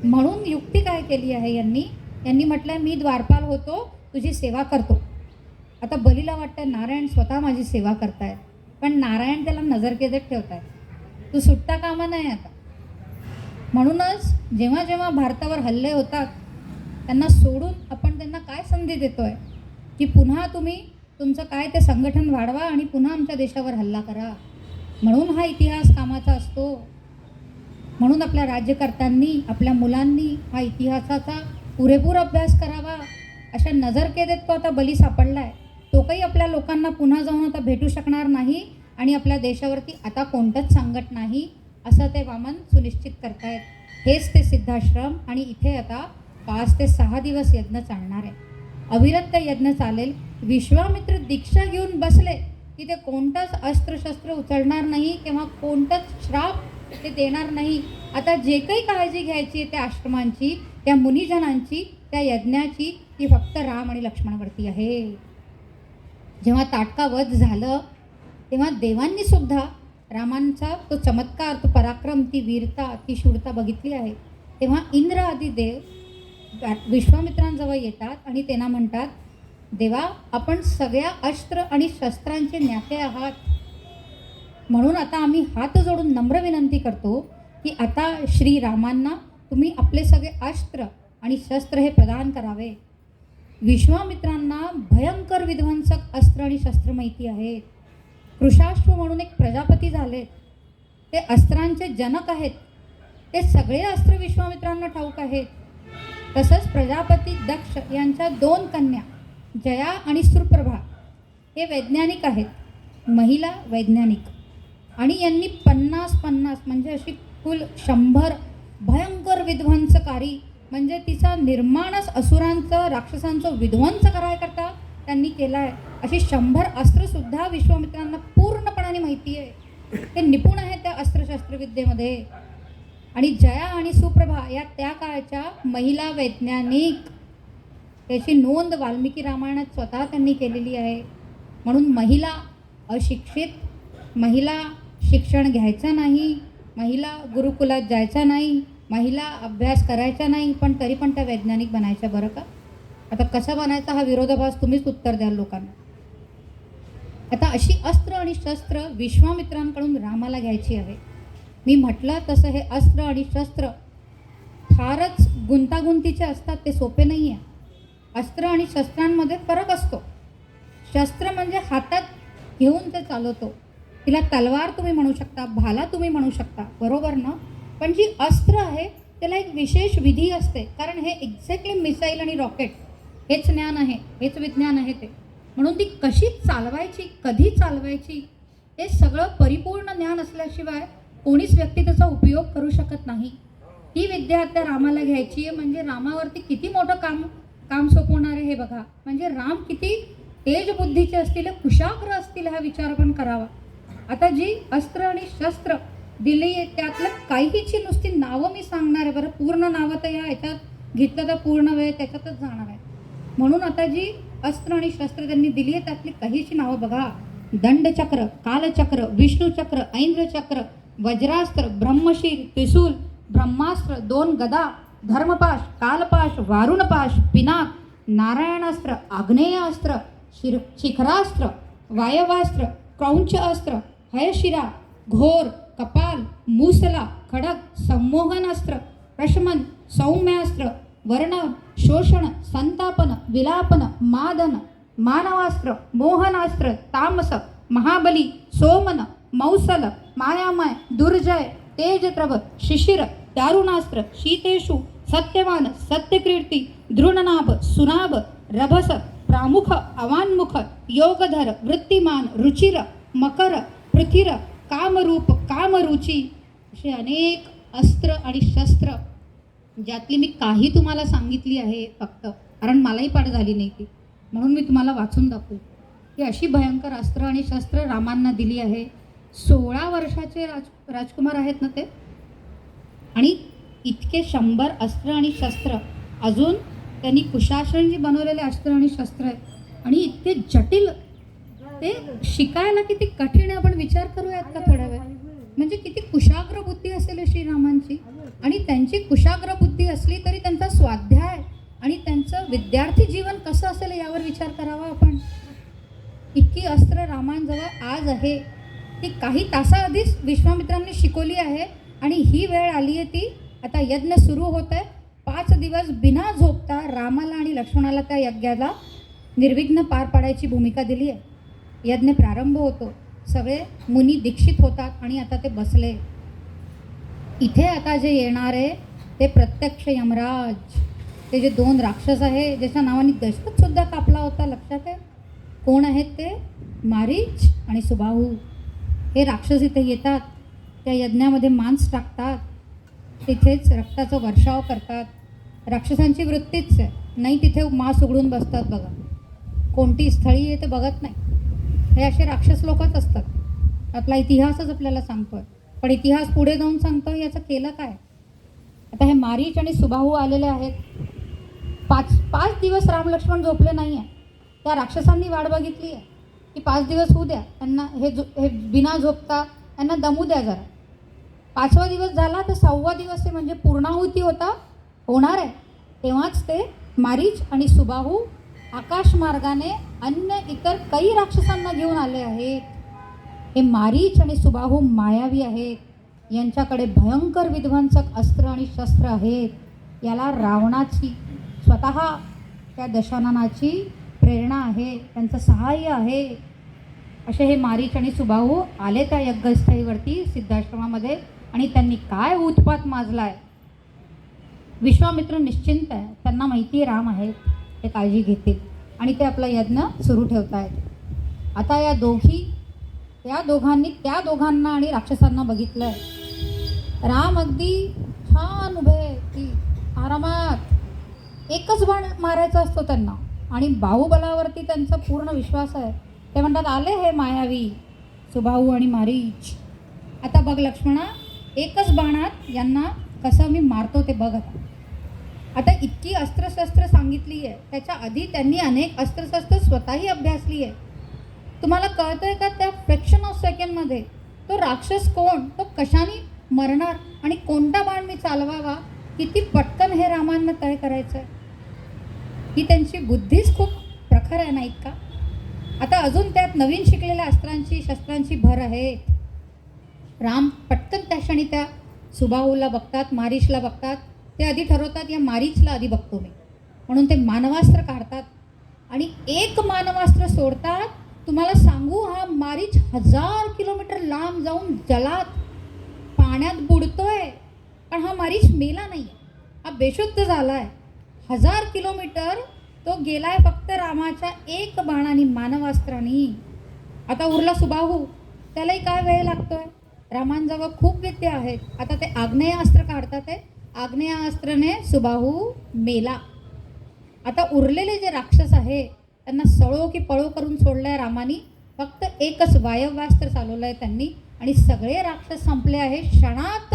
म्हणून युक्ती काय केली आहे यांनी म्हटलं, मी द्वारपाल होतो, तुझी सेवा करतो. आता बलीला वाटतं नारायण स्वतः माझी सेवा करतायत, पण नारायण त्याला नजरकेदेत ठेवतायत, तू सुटता कामा नाही आता. म्हणूनच जेव्हा जेव्हा भारतावर हल्ले होतात त्यांना सोडून आपण त्यांना काय संधी देतोय की पुन्हा तुम्ही तुमचं काय ते संघटन वाढवा आणि पुन्हा आमच्या देशावर हल्ला करा. म्हणून हा इतिहास कामाचा असतो. म्हणून आपल्या राज्यकर्त्यांनी आपल्या मुलांनी हा इतिहासाचा पुरेपूर अभ्यास करावा. अशा नजरकेदेत तो आता बली सापडला आहे. तो काही आपल्या लोकांना पुन्हा जाऊन आता भेटू शकणार नाही आणि आपल्या देशावरती आता कोणतंच संकट नाही असं ते वामन सुनिश्चित करतायत. हेच ते सिद्धाश्रम आणि इथे आता 5 ते 6 दिवस यज्ञ चालणार आहे. अविरत यज्ञ चालेल. विश्वामित्र दीक्षा घेऊन बसले की ते कोणतंच अस्त्रशस्त्र उचलणार नाही किंवा कोणतंच श्राप ते देणार नाही. आता जे काही काळजी घ्यायची आहे त्या आश्रमांची, त्या मुनिजनांची, त्या यज्ञाची, ती फक्त राम आणि लक्ष्मणावरती आहे. जेव्हा ताटका वध झालं तेव्हा देवांनी सुद्धा रामांचा तो चमत्कार, तो पराक्रम, ती वीरता, ती शूरता बघितली आहे. तेव्हा इंद्र आदी देव विश्वामित्रांजवळ येतात आणि त्यांना म्हणतात, देवा, आपण सगळ्या अस्त्र आणि शस्त्रांचे ज्ञाते आहात, म्हणून आता आम्ही हात जोडून नम्र विनंती करतो की आता श्रीरामांना तुम्ही आपले सगळे अस्त्र आणि शस्त्र हे प्रदान करावे. विश्वामित्रांना भयंकर विध्वंसक अस्त्र आणि शस्त्र माहिती आहेत. कृशाश्व म्हणून एक प्रजापती झालेत, ते अस्त्रांचे जनक आहेत. ते सगळे अस्त्र विश्वामित्रांना ठाऊक आहेत. तसंच प्रजापती दक्ष यांच्या 2 कन्या जया आणि सुप्रभा हे वैज्ञानिक आहेत, महिला वैज्ञानिक, आणि यांनी 50 म्हणजे अशी कुल 100 भयंकर विध्वंसकारी, म्हणजे तिचा निर्माणच असुरांचं, राक्षसांचं विध्वंस करायकरता त्यांनी केला आहे. अशी 100 अस्त्रसुद्धा विश्वामित्रांना पूर्णपणाने माहिती आहे. ते निपुण आहेत त्या अस्त्रशस्त्रविद्येमध्ये. आणि जया आणि सुप्रभा या त्या काळच्या महिला वैज्ञानिक, त्याची नोंद वाल्मिकी रामायणात स्वतः त्यांनी केलेली आहे. म्हणून महिला अशिक्षित, महिला शिक्षण घ्यायचं नाही, महिला गुरुकुलात जायचा नाही, महिला अभ्यास करायचा नाही, पण तरी पण त्या वैज्ञानिक बनायच्या. बरं का? आता कसं बनायचा हा विरोधाभास तुम्हीच उत्तर द्याल लोकांना. आता अशी अस्त्र आणि शस्त्र विश्वामित्रांकडून रामाला घ्यायची आहे. मी म्हटलं तसं हे अस्त्र आणि शस्त्र फारच गुंतागुंतीचे असतात, ते सोपे नाही आहे. अस्त्र आणि शस्त्रांमध्ये फरक असतो. शस्त्र म्हणजे हातात घेऊन ते चालवतो, तिला तलवार तुम्ही म्हणू शकता, भाला तुम्ही म्हणू शकता, बरोबर ना? पण जी अस्त्र आहे त्याला एक विशेष विधी असते, कारण हे एक्झॅक्टली मिसाईल आणि रॉकेट हेच ज्ञान आहे, हेच विज्ञान आहे ते. म्हणून ती कशी चालवायची, कधी चालवायची, हे सगळं परिपूर्ण ज्ञान असल्याशिवाय कोणीच व्यक्ती त्याचा उपयोग करू शकत नाही. ही विद्या आता रामाला घ्यायची आहे. म्हणजे रामावरती किती मोठं काम सोपवणार आहे हे बघा. म्हणजे राम किती तेज बुद्धीचे असतील, कुशाग्र असतील, हा विचार आपण करावा. आता जी अस्त्र आणि शस्त्र दिली आहे त्यातलं काहीची नुसती नावं मी सांगणार आहे. बरं, पूर्ण नावं तर या ह्याच्यात घेतलं तर पूर्ण वेळ त्याच्यातच जाणार आहे. म्हणून आता जी अस्त्र आणि शस्त्र त्यांनी दिली आहे त्यातली काहीची नावं बघा. दंडचक्र, कालचक्र, विष्णुचक्र, ऐंद्रचक्र, वज्रास्त्र, ब्रह्मशीर, त्रिशूल, ब्रह्मास्त्र, 2 गदा, धर्मपाश, कालपाश, वारुणपाश, पिनाक, नारायणास्त्र, आग्नेयास्त्र, शिखरास्त्र, वायवास्त्र, क्रौंच अस्त्र, हयशिरा, घोर, कपाल, मूसला, खडक, संमोहनास्त्र, प्रशमन, सौम्यास्त्र, वर्ण, शोषण, संतापन, विलापन, मादन, मानवास्त्र, मोहनास्त्र, तामस, महाबली, सोमन, मौसल, मायामय, दुर्जय, तेजत्रव, शिशिर, दारुणास्त्र, शीतेषु, सत्यवान, सत्यकीर्ती, दृढनाभ, सुनाभ, रभस, प्रामुख, अवान्मुख, योगधर, वृत्तिमान, रुचिर, मकर, पृथिर, कामरूप, कामरुची, असे अनेक अस्त्र आणि शस्त्र, ज्यातली मी काही तुम्हाला सांगितली आहे फक्त, कारण मलाही पाठ झाली नाही ती, म्हणून मी तुम्हाला वाचून दाखवू की अशी भयंकर अस्त्र आणि शस्त्र रामांना दिली आहे. 16 वर्षाचे राजकुमार आहेत ना ते, आणि इतके 100 अस्त्र आणि शस्त्र, अजून त्यांनी कुशासनजी बनवलेले अस्त्र आणि शस्त्र आहेत, आणि इतके जटिल, ते शिकायला किती कठीण आहे. आपण विचार करूयात का थोड्या वेळ. म्हणजे किती कुशाग्र बुद्धी असेल श्रीरामांची. आणि त्यांची कुशाग्र बुद्धी असली तरी त्यांचा स्वाध्याय आणि त्यांचं विद्यार्थी जीवन कसं असेल यावर विचार करावा आपण. इतकी अस्त्र रामांजवळ आज आहे, ती काही तासाआधीच विश्वामित्रांनी शिकवली आहे. आणि ही वेळ आली आहे ती, आता यज्ञ सुरू होत आहे. 5 दिवस बिना झोपता रामाला आणि लक्ष्मणाला त्या यज्ञाला निर्विघ्न पार पाडायची भूमिका दिली आहे. यज्ञ प्रारंभ होतो, सगळे मुनी दीक्षित होतात आणि आता ते बसले. इथे आता जे येणार आहे ते प्रत्यक्ष यमराज, ते जे 2 राक्षस आहे ज्याच्या नावाने दशरथसुद्धा कापला होता, लक्षात आहे? कोण आहेत ते? मारीच आणि सुबाहू. हे राक्षस इथे येतात, त्या यज्ञामध्ये मांस टाकतात, तिथेच रक्ताचा वर्षाव करतात. राक्षसांची वृत्तीच आहे, नाही तिथे मांस उघडून बसतात बघा, कोणती स्थळी आहे ते बघत नाही, हे असे राक्षस लोकच असतात. आपला इतिहासच आपल्याला सांगतोय, पण इतिहास पुढे जाऊन सांगतोय याचं केलं काय. आता हे मारीच आणि सुबाहू आलेले आहेत. पाच दिवस राम लक्ष्मण झोपले नाही आहे. त्या राक्षसांनी वाट बघितली आहे की 5 दिवस होऊ द्या त्यांना, हे बिना झोपता त्यांना दमू द्या जरा. 5वा दिवस झाला तर 6वा दिवस आहे, म्हणजे पूर्णाहुती होणार आहे. तेव्हाच ते मारीच आणि सुबाहू आकाश मार्गाने अन्य इतर काही राक्षसांना घेऊन आले आहेत. हे मारीच आणि सुबाहू मायावी आहेत, यांच्याकडे भयंकर विध्वंसक अस्त्र आणि शस्त्र आहेत. याला रावणाची स्वतः त्या दशाननाची प्रेरणा आहे, त्यांचं सहाय्य आहे. असे हे मारीच आणि सुबाहू आले त्या यज्ञस्थळीवरती सिद्धाश्रमामध्ये, आणि त्यांनी काय उत्पात माजलाय. विश्वामित्र निश्चिंत आहे, त्यांना माहिती राम आहेत, ते काळजी घेतील आणि ते आपला यज्ञ सुरू ठेवत आहेत. आता या दोघांनी त्या दोघांना आणि राक्षसांना बघितलं आहे. राम अगदी छान उभे की आरामात, एकच बाण मारायचा असतो त्यांना, आणि बाहुबलावरती त्यांचा पूर्ण विश्वास आहे. ते म्हणतात आले हे मायावी सुबाहू आणि मारीच. आता बघ लक्ष्मणा, एकच बाणात यांना कसं मी मारतो ते बघ. आता इतकी अस्त्रशस्त्र सांगितली आहे, त्याच्या आधी त्यांनी अनेक अस्त्रशस्त्र स्वतःही अभ्यासली आहे. तुम्हाला कळतंय का त्या फ्रॅक्शन ऑफ सेकंडमध्ये तो राक्षस कोण, तो कशाने मरणार आणि कोणता बाण मी चालवावा, किती पटकन हे रामांना तय करायचं आहे. ही त्यांची बुद्धीच खूप प्रखर आहे नाहीत का. आता अजून त्यात नवीन शिकलेल्या अस्त्रांची शस्त्रांची भर आहे. राम पटकन त्या क्षणी त्या सुबाहूला बघतात, मारीचला बघतात. ते आधी ठरवतात या मारीचला आधी बघतो मी, म्हणून ते मानवास्त्र काढतात आणि एक मानवास्त्र सोडतात. तुम्हाला सांगू, हा मारीच 1000 किलोमीटर लांब जाऊन जलात पाण्यात बुडतोय, पण हा मारीच मेला नाही, हा बेशुद्ध झाला आहे. 1000 किलोमीटर तो गेलाय फक्त रामाच्या एक बाणाने, मानवास्त्राने. आता उरला सुबाहू, त्यालाही काय वेळ लागतोय. रामांजवळ खूप विद्या आहेत. आता ते आग्नेयास्त्र काढतात, ते आग्नेयास्त्राने सुबाहू मेला. आता उरलेले जे राक्षस आहे त्यांना सळो की पळो करून सोडलं आहे रामानी. फक्त एकच वायव्यास्त्र चालवलं आहे त्यांनी, आणि सगळे राक्षस संपले आहे क्षणात.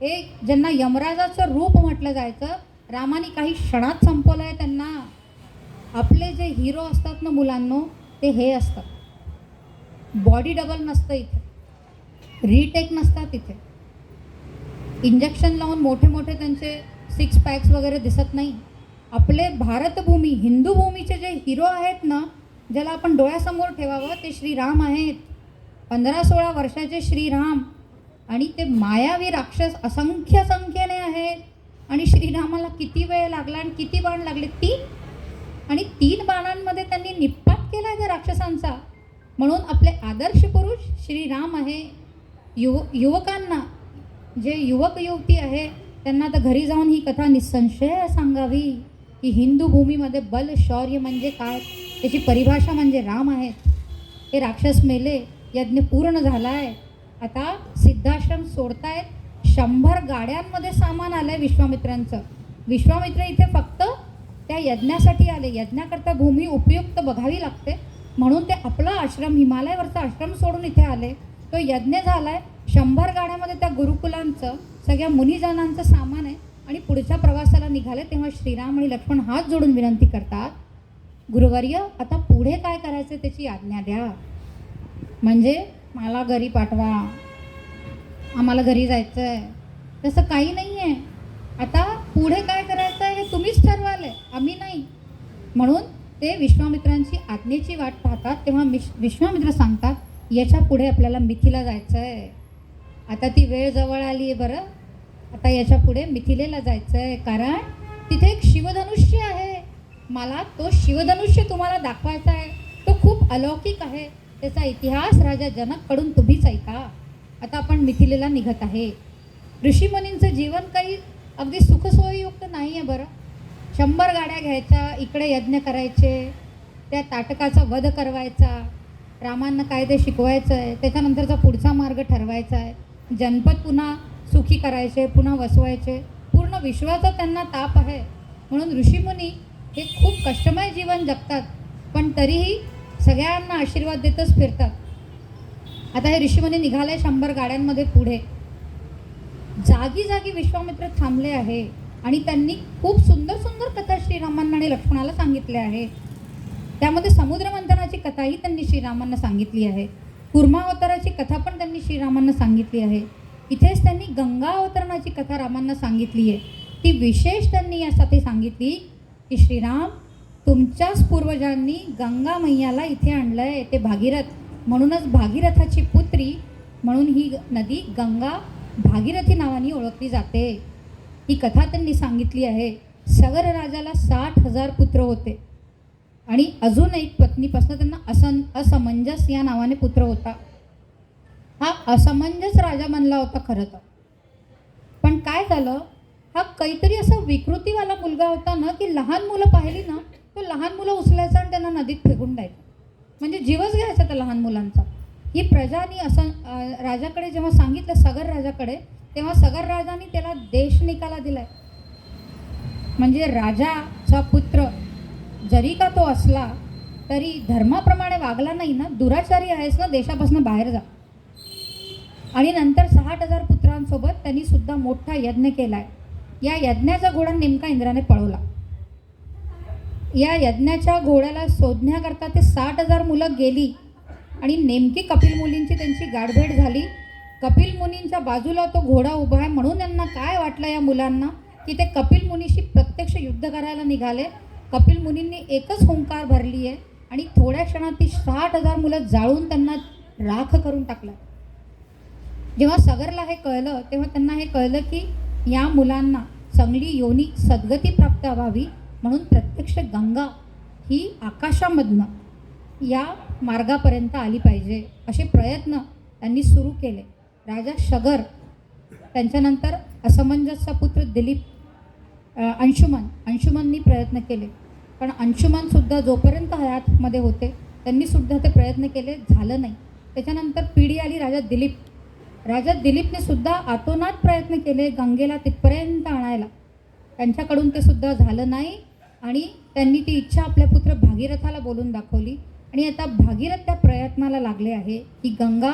हे ज्यांना यमराजाचं रूप म्हटलं जायचं, रामाने काही क्षणात संपवलं आहे त्यांना. आपले जे हिरो असतात ना मुलांनो, ते हे असतात. बॉडी डबल नसतं इथे, रिटेक नसतात इथे, इंजेक्शन लावून मोठे मोठे त्यांचे 6 पॅक्स वगैरे दिसत नाही. आपले भारतभूमी, हिंदू भूमीचे जे हिरो आहेत ना, ज्याला आपण डोळ्यासमोर ठेवावं, ते श्रीराम आहेत. 15-16 वर्षाचे श्रीराम, आणि ते मायावी राक्षस असंख्य संख्येने आहेत. आणि श्रीरामाला किती वेळ लागला आणि किती बाण लागले, 3, आणि 3 बाणांमध्ये त्यांनी निपात केला आहे त्या राक्षसांचा. म्हणून आपले आदर्श पुरुष श्रीराम आहे. युवकांना, जे युवक युवती आहे त्यांना आता घरी जाऊन ही कथा निसंशय सांगावी की हिंदू भूमीमध्ये बल शौर्य म्हणजे काय, त्याची परिभाषा म्हणजे राम आहेत. हे राक्षस मेले, यज्ञ पूर्ण झाला आहे. आता सिद्धाश्रम सोडतायत. 100 गाड्यांमध्ये सामान आलं आहे विश्वामित्रांचं. विश्वामित्र इथे फक्त त्या यज्ञासाठी आले. यज्ञाकरता भूमी उपयुक्त बघावी लागते, म्हणून ते आपला आश्रम, हिमालयावरचा आश्रम सोडून इथे आले. तो यज्ञ झाला आहे. 100 गाड्यामध्ये त्या गुरुकुलांचं, सगळ्या मुनिजनांचं सामान आहे, आणि पुढच्या प्रवासाला निघाले. तेव्हा श्रीराम आणि लक्ष्मण हात जोडून विनंती करतात, गुरुवर्य आता पुढे काय करायचं त्याची आज्ञा द्या. म्हणजे मला घरी पाठवा, आम्हाला घरी जायचं आहे, तसं काही नाही आहे. आता पुढे काय करायचं आहे हे तुम्हीच ठरवाले, आम्ही नाही. म्हणून ते विश्वामित्रांची आज्ञेची वाट पाहतात. तेव्हा विश्वामित्र सांगतात, याच्या पुढे आपल्याला मिथिला जायचं आहे. आता ती वेळ जवळ आली आहे बरं. आता याच्या पुढे मिथिलेला जायचं आहे, कारण तिथे एक शिवधनुष्य आहे. मला तो शिवधनुष्य तुम्हाला दाखवायचा आहे. तो खूप अलौकिक आहे. त्याचा इतिहास राजा जनककडून तुम्हीच ऐका. आता आपण मिथिलेला निघत आहे. ऋषीमुनींचं जीवन काही अगदी सुखसोयीयुक्त नाही आहे बरं. 100 गाड्या घ्यायच्या, इकडे यज्ञ करायचे, त्या ताटकाचा वध करवायचा, रामांना काय ते शिकवायचं आहे, त्याच्यानंतरचा पुढचा मार्ग ठरवायचा आहे, जनपद पुन्हा सुखी करायचे, पुन्हा वसवायचे, पूर्ण विश्वाचा त्यांना ताप आहे, म्हणून ऋषीमुनी हे खूप कष्टमय जीवन जगतात, पण तरीही सगळ्यांना आशीर्वाद देतच फिरतात. आता हे ऋषीमुनी निघाले 100 गाड्यांमध्ये पुढे. जागी जागी विश्वामित्र थांबले आहे आणि त्यांनी खूप सुंदर सुंदर कथा श्रीरामांना आणि लक्ष्मणाला सांगितल्या आहे. त्यामध्ये समुद्र मंथनाची कथाही त्यांनी श्रीरामांना सांगितली आहे. कुर्मा अवताराची कथा पण त्यांनी श्रीरामांना सांगितली आहे. इथेच त्यांनी गंगा अवतरणाची कथा रामांना सांगितली आहे. ती विशेष त्यांनी यासाठी सांगितली की श्रीराम, तुमच्याच पूर्वजांनी गंगा मैयाला इथे आणलं आहे, ते भागीरथ, म्हणूनच भागीरथाची पुत्री म्हणून ही नदी गंगा भागीरथी नावाने ओळखली जाते. ही कथा त्यांनी सांगितली आहे. सगर राजाला 60,000 पुत्र होते आणि अजून एक पत्नीपासून त्यांना असमंजस या नावाने पुत्र होता. हा असमंजस राजा बनला होता खरं तर. पण काय झालं, हा काहीतरी असा विकृतीवाला मुलगा होता ना की लहान मुलं पाहिली ना, तो लहान मुलं उचलायचा आणि त्यांना नदीत फेकून द्यायचा, म्हणजे जीवच घ्यायचा त्या लहान मुलांचा. ही प्रजानी असं राजाकडे जेव्हा सांगितलं, सगर राजाकडे, तेव्हा सगर राजाने त्याला देश निकाला दिलाय. म्हणजे राजाचा पुत्र जरी का तो असला तरी धर्माप्रमाणे वागला नाही ना, दुराचारी आहेस ना, देशापासून बाहेर जा. आणि नंतर 60,000 पुत्रांसोबत त्यांनी सुद्धा मोठा यज्ञ केलाय. या यज्ञाचा घोडा नेमका इंद्राने पळवला. या यज्ञाच्या घोड्याला शोधण्याकरता ते 60,000 मुलं गेली आणि नेमकी कपिल मुनींची त्यांची गाठभेट झाली. कपिल मुनींच्या बाजूला तो घोडा उभा आहे, म्हणून यांना काय वाटलं या मुलांना की ते कपिल मुनीशी प्रत्यक्ष युद्ध करायला निघाले. कपिल मुनींनी एकच हुंकार भरली आहे आणि थोड्या क्षणात ती 60,000 मुलं जाळून त्यांना राख करून टाकलं. जेव्हा सगरला हे कळलं तेव्हा त्यांना हे कळलं की या मुलांना चांगली योनी सद्गती प्राप्त व्हावी म्हणून प्रत्यक्ष गंगा ही आकाशामधनं या मार्गापर्यंत आली पाहिजे, असे प्रयत्न त्यांनी सुरू केले. राजा सगर, त्यांच्यानंतर असमंजसचा पुत्र दिलीप, अंशुमननी प्रयत्न केले, पण अंशुमनसुद्धा जोपर्यंत हयातमध्ये होते त्यांनीसुद्धा ते प्रयत्न केले, झालं नाही. त्याच्यानंतर पिढी आली राजा दिलीप. राजा दिलीपने सुद्धा आतोनात प्रयत्न केले गंगेला तिथपर्यंत आणायला, त्यांच्याकडून ते सुद्धा झालं नाही. आणि त्यांनी ती इच्छा आपल्या पुत्र भागीरथाला बोलून दाखवली आणि आता भागीरथ त्या प्रयत्नाला लागले आहे की गंगा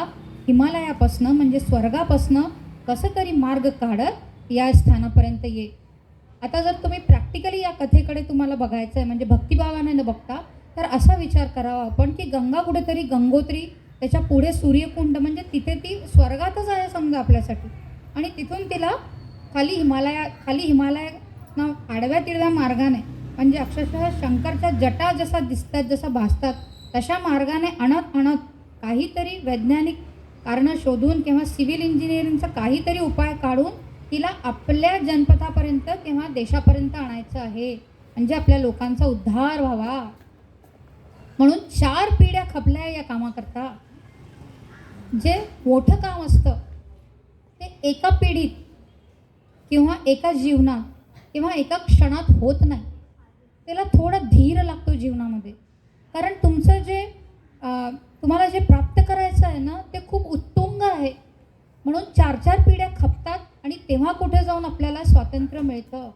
हिमालयापासनं म्हणजे स्वर्गापासनं कसं तरी मार्ग काढत या स्थानापर्यंत ये. आता जर तुम्ही प्रॅक्टिकली या कथेकडे तुम्हाला बघायचं आहे, म्हणजे भक्तिभावाने न बघता, तर असा विचार करावा आपण की गंगा कुठेतरी गंगोत्री, त्याच्या पुढे सूर्यकुंड, म्हणजे तिथे ती स्वर्गातच आहे समजा आपल्यासाठी, आणि तिथून तिला खाली हिमालय आडव्या तिडव्या मार्गाने, म्हणजे अक्षरशः शंकरच्या जटा जसा दिसतात, जसा भासतात तशा मार्गाने आणत काहीतरी वैज्ञानिक कारणं शोधून किंवा सिव्हिल इंजिनिअरिंगचा काहीतरी उपाय काढून तिला आपल्या जनपथापर्यंत किंवा देशापर्यंत आणायचं आहे, म्हणजे आपल्या लोकांचा उद्धार व्हावा. म्हणून 4 पिढ्या खपल्या या कामाकरता. जे मोठं काम असतं ते एका पिढीत किंवा एका जीवनात किंवा एका क्षणात होत नाही. त्याला थोडा धीर लागतो जीवनामध्ये, कारण तुमचं जे तुम्हाला जे प्राप्त करायचं आहे ना ते खूप उत्तुंग आहे. म्हणून 4 पिढ्या खपतात आणि तेव्हा कुठे जाऊन आपल्याला स्वातंत्र्य मिळतं.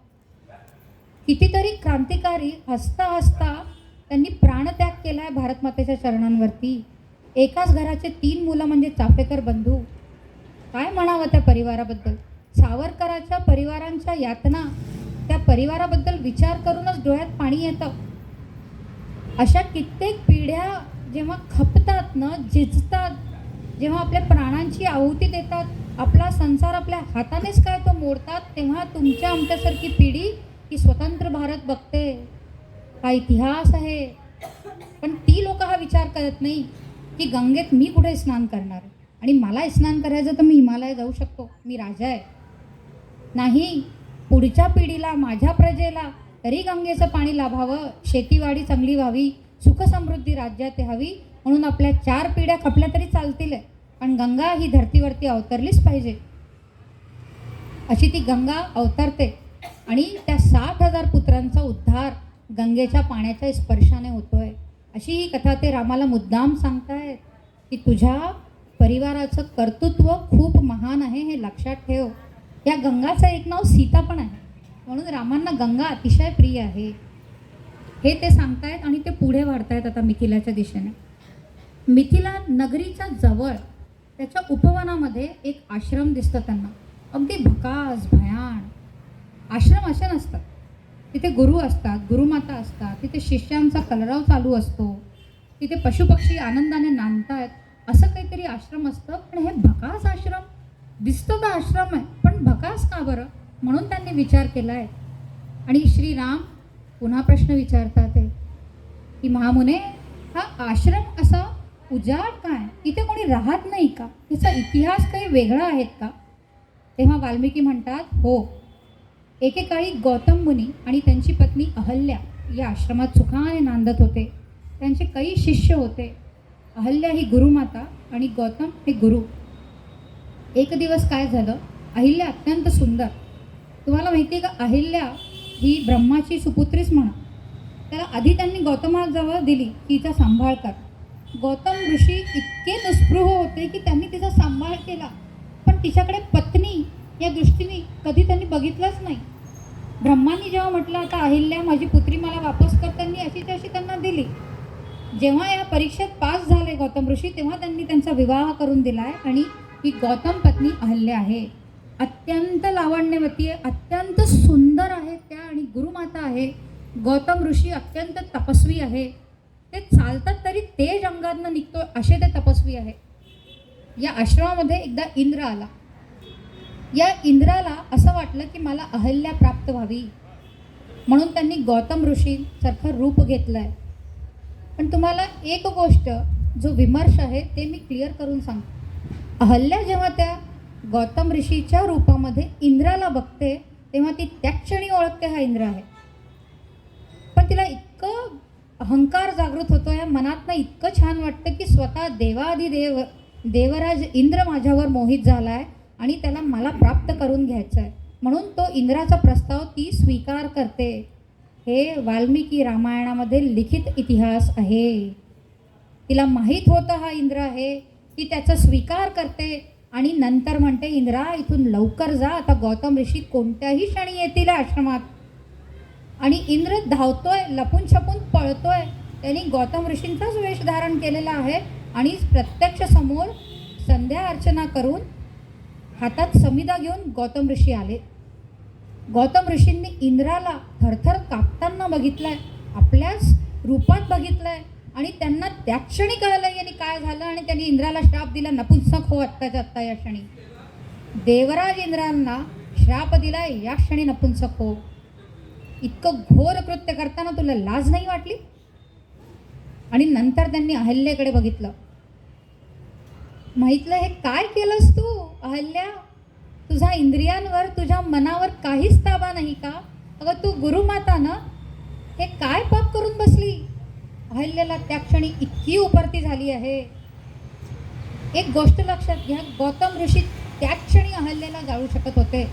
कितीतरी क्रांतिकारी हसता हसता त्यांनी प्राणत्याग केला आहे भारतमातेच्या चरणांवरती. एकाच घराचे 3 मुलं म्हणजे चाफेकर बंधू. काय म्हणावं त्या परिवाराबद्दल. सावरकराच्या परिवारांच्या यातना, त्या परिवाराबद्दल विचार करूनच डोळ्यात पाणी येतं. अशा कित्येक पिढ्या जेव्हा खपतात ना, झिजतात, जेव्हा आपल्या प्राणांची आहुती देतात, आपला संसार आपल्या हातानेच काय तो मोडतात, तेव्हा तुमच्या आमच्यासारखी पिढी ही स्वतंत्र भारत बघते. हा इतिहास आहे. पण ती लोक हा विचार करत नाही की गंगेत मी कुठे स्नान करणार आणि मला स्नान करायचं तर मी हिमालय जाऊ शकतो, मी राजा आहे. नाही, पुढच्या पिढीला, माझ्या प्रजेला तरी गंगेचं पाणी लाभावं, शेतीवाडी चांगली व्हावी, सुखसमृद्धी राज्यात हवी, म्हणून आपल्या 4 पिढ्या खपल्या तरी चालतील, पण गंगा ही धर्तीवरती अवतरलीच पाहिजे. अशी ती गंगा अवतरते आणि त्या 60,000 पुत्रांचा उद्धार गंगेच्या पाण्याच्या स्पर्शाने होतोय. अशी ही कथा ते रामाला मुद्दाम सांगतायत की तुझ्या परिवाराचं कर्तृत्व खूप महान आहे, हे लक्षात ठेव. या गंगाचं एक नाव सीता पण आहे. म्हणून रामांना गंगा अतिशय प्रिय आहे हे ते सांगतायत आणि ते पुढे वाढतायत आता मिथिलाच्या दिशेने. मिथिला नगरीच्या जवळ त्याच्या उपवनामध्ये एक आश्रम दिसतो त्यांना, अगदी भकास भयान. आश्रम असे नसतात, तिथे गुरु असतात, गुरुमाता असतात, तिथे शिष्यांचा कलरव चालू असतो, तिथे पशुपक्षी आनंदाने नांदतायत, असं काहीतरी आश्रम असतं. पण हे भकास आश्रम दिसतो का आश्रम आहे, पण भकास का बरं? म्हणून त्यांनी विचार केला आहे. आणि श्रीराम पुन्हा प्रश्न विचारतात आहे की महामुने, हा आश्रम असा उजाड काय, इथे कोणी राहत नाही का, याचा इतिहास काही वेगळा आहेत का? तेव्हा वाल्मिकी म्हणतात, हो, एकेकाळी गौतम मुनी आणि त्यांची पत्नी अहल्या या आश्रमात सुखाने नांदत होते. त्यांचे काही शिष्य होते. अहल्या ही गुरुमाता आणि गौतम हे गुरु. एक दिवस काय झालं, अहिल्या अत्यंत सुंदर. तुम्हाला माहिती आहे का, अहिल्या ही ब्रह्माची सुपुत्रीच म्हणा. त्याला आधी त्यांनी गौतमाजवळ दिली की हिचा सांभाळ कर. गौतम ऋषी इतके निस्पृह होते की त्यांनी तिचा सांभाळ केला, पण तिच्याकडे पत्नी या दृष्टीने कधी त्यांनी बघितलंच नाही. ब्रह्मांनी जेव्हा म्हटलं आता अहिल्या माझी पुत्री मला वापस कर, त्यांनी अशीच अशी त्यांना दिली. जेव्हा या परीक्षेत पास झाले गौतम ऋषी, तेव्हा त्यांनी त्यांचा विवाह करून दिला आहे आणि ही गौतम पत्नी अहल्या आहे. अत्यंत लावण्यवती आहे, अत्यंत सुंदर आहे त्या, आणि गुरुमाता आहे. गौतम ऋषी अत्यंत तपस्वी आहे. ते चालतात तरी तेज अंगातनं निघतो असे ते तपस्वी आहे. या आश्रमामध्ये एकदा इंद्र आला. या इंद्राला असं वाटलं की मला अहल्या प्राप्त व्हावी, म्हणून त्यांनी गौतम ऋषींसारखं रूप घेतलं आहे. पण तुम्हाला एक गोष्ट जो विमर्श आहे ते मी क्लिअर करून सांगतो. अहल्या जेव्हा त्या गौतम ऋषीच्या रूपामध्ये इंद्राला बघते तेव्हा ती त्या क्षणी ओळखते हा इंद्र आहे. पण तिला इतकं अहंकार जागृत होतो या मनातनं, इतकं छान वाटतं की स्वतः देवाधिदेव देवराज इंद्र माझ्यावर मोहित झाला आहे आणि त्याला मला प्राप्त करून घ्यायचं आहे. म्हणून तो इंद्राचा प्रस्ताव ती स्वीकार करते. हे वाल्मिकी रामायणामध्ये लिखित इतिहास आहे. तिला माहीत होतं हा इंद्र आहे, ती त्याचा स्वीकार करते आणि नंतर म्हणते, इंद्रा इथून लवकर जा, आता गौतम ऋषी कोणत्याही क्षणी येतील आश्रमात. आणि इंद्र धावतोय, लपून छपून पळतोय. त्यांनी गौतम ऋषींचाच वेश धारण केलेला आहे आणि प्रत्यक्ष समोर संध्या अर्चना करून हातात समिधा घेऊन गौतम ऋषी आले. गौतम ऋषींनी इंद्राला थरथर कापताना बघितलंय, आपल्याच रूपात बघितलंय आणि त्यांना त्या क्षणी कळलं यांनी काय झालं आणि त्यांनी इंद्राला श्राप दिला, नपुंसक हो आत्ताच्या आत्ता या क्षणी. देवराज इंद्रांना श्राप दिला, या क्षणी नपुंसक हो. इतकं घोर कृत्य करताना तुला लाज नाही वाटली? आणि नंतर त्यांनी अहल्येकडे बघितलं. माहितलं हे काय केलंस तू अहल्या? तुझ्या इंद्रियांवर, तुझ्या मनावर काहीच ताबा नाही का? अगं तू गुरुमाता ना, हे काय पाप करून बसली? अहल्याला त्या क्षणी इतकी उपरती झाली आहे. एक गोष्ट लक्षात घ्या, गौतम ऋषी त्या क्षणी अहल्याला जाळू शकत होते,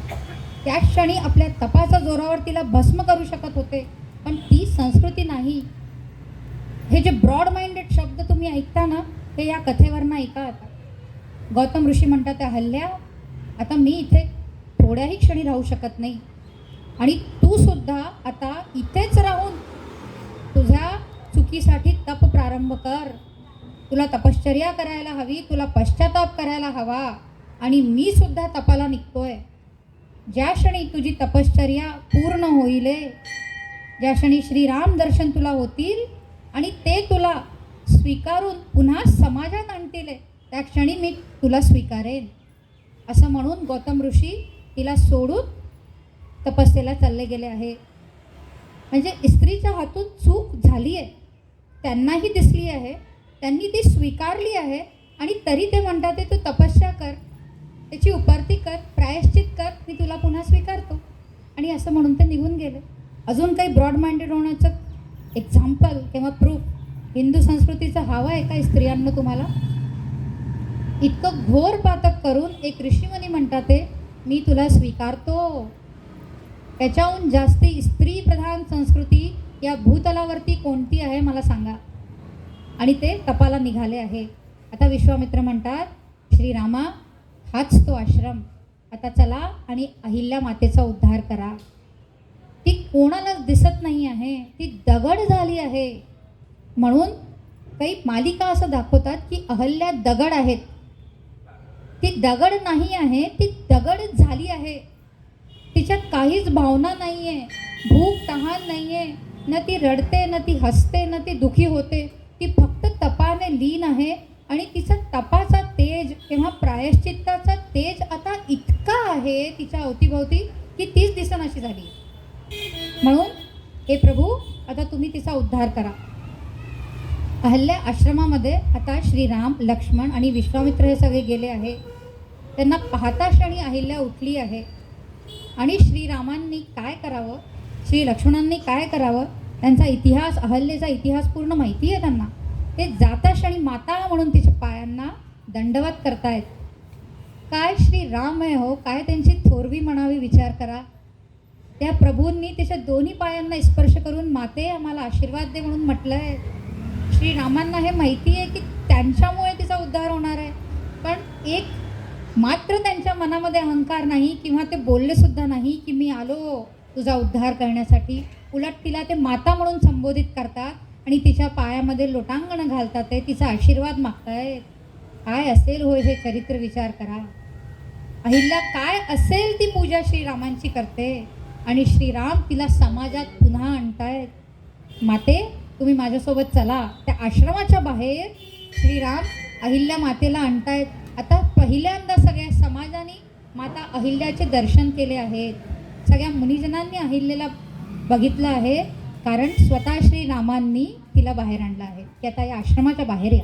त्या क्षणी आपल्या तपाच्या जोरावर तिला भस्म करू शकत होते, पण ती संस्कृती नाही. हे जे ब्रॉड माइंडेड शब्द तुम्ही ऐकता ना, हे या कथेवरनं ऐका. आता गौतम ऋषी म्हणतात, अहल्या आता मी इथे थोड्याही क्षणी राहू शकत नाही आणि तू सुद्धा आता इथेच राहून तुझ्या चुकीसाठी तप प्रारंभ कर. तुला तपश्चर्या करायला हवी, तुला पश्चाताप करायला हवा आणि मी सुद्धा तपाला निघतोय. ज्या क्षणी तुझी तपश्चर्या पूर्ण होईल, ज्या क्षणी श्रीराम दर्शन तुला होतील आणि ते तुला स्वीकारून पुन्हा समाजात आणतील, त्या क्षणी मी तुला स्वीकारेन. असं म्हणून गौतम ऋषी तिला सोडून तपस्येला चालले गेले आहे. म्हणजे स्त्रीच्या हातून चूक झाली आहे, त्यांनाही दिसली आहे, त्यांनी ती स्वीकारली आहे आणि तरी ते म्हणतात तू तपस्या कर, त्याची उपारती कर, प्रायश्चित कर, मी तुला पुन्हा स्वीकारतो. आणि असं म्हणून ते निघून गेले. अजून काही ब्रॉड माइंडेड होण्याचं एक्झाम्पल किंवा प्रूफ हिंदू संस्कृतीचं हवं आहे का स्त्रियांना तुम्हाला? इतकं घोर पातक करून एक ऋषीमुनी म्हणतात मी तुला स्वीकारतो. त्याच्याहून जास्ती स्त्री प्रधान संस्कृती या भूतलावरती कोणती आहे मला सांगा? आणि ते तपाला निघाले आहे. आता विश्वामित्र म्हणतात, श्रीरामा हाच तो आश्रम, आता चला आणि अहिल्या मातेचा उद्धार करा. ती कोणालाच दिसत नाही आहे, ती दगड झाली आहे. म्हणून काही मालिका असं दाखवतात की अहल्या दगड आहेत. ती दगड नाही आहे, ती दगड झाली आहे. तिच्यात काहीच भावना नाही आहे, भूक तहान नाही आहे, न ती रडते, न ती हसते, न ती दुखी होते. ती फक्त तपाने लीन आहे आणि तिचा तपाचा तेज किंवा प्रायश्चित्ताचा तेज आता इतका आहे तिच्या अवतीभोवती की तीच दिसेनाशी झाली. म्हणून हे प्रभू, आता तुम्ही तिचा उद्धार करा. अहल्या आश्रमामध्ये आता श्रीराम, लक्ष्मण आणि विश्वामित्र हे सगळे गेले आहे. त्यांना पाहता क्षणी अहिल्या उठली आहे आणि श्रीरामांनी काय करावं, श्री लक्ष्मणांनी काय करावं, त्यांचा इतिहास, अहल्येचा इतिहास पूर्ण माहिती आहे त्यांना. ते जाता क्षणी माता म्हणून तिच्या पायांना दंडवत करतायत. काय श्रीराम आहे हो, काय त्यांची थोरवी म्हणावी, विचार करा. त्या प्रभूंनी तिच्या दोन्ही पायांना स्पर्श करून माते आम्हाला आशीर्वाद दे म्हणून म्हटलं आहे. श्रीरामांना हे माहिती आहे की त्यांच्यामुळे तिचा उद्धार होणार आहे, पण एक मात्र त्यांच्या मनामध्ये अहंकार नाही किंवा ते बोललेसुद्धा नाही की मी आलो तुझा उद्धार करण्यासाठी. उलट तिला ते माता म्हणून संबोधित करतात आणि तिच्या पायामध्ये लोटांगण घालतात, ते तिचा आशीर्वाद मागतायत. काय असेल होय हे चरित्र, विचार करा. अहिल्या काय असेल ती पूजा श्रीरामांची करते आणि श्रीराम तिला समाजात पुन्हा आणतायत. माते, तुम्ही माझ्यासोबत चला. त्या आश्रमाच्या बाहेर श्रीराम अहिल्या मातेला आणतायत. आता पहिल्यांदा सगळ्या समाजाने माता अहिल्याचे दर्शन केले आहेत. सगळ्या मुनिजनांनी अहिल्याला बघितलं आहे, कारण स्वतः श्रीरामांनी तिला बाहेर आणलं आहे की आता या आश्रमाच्या बाहेर या,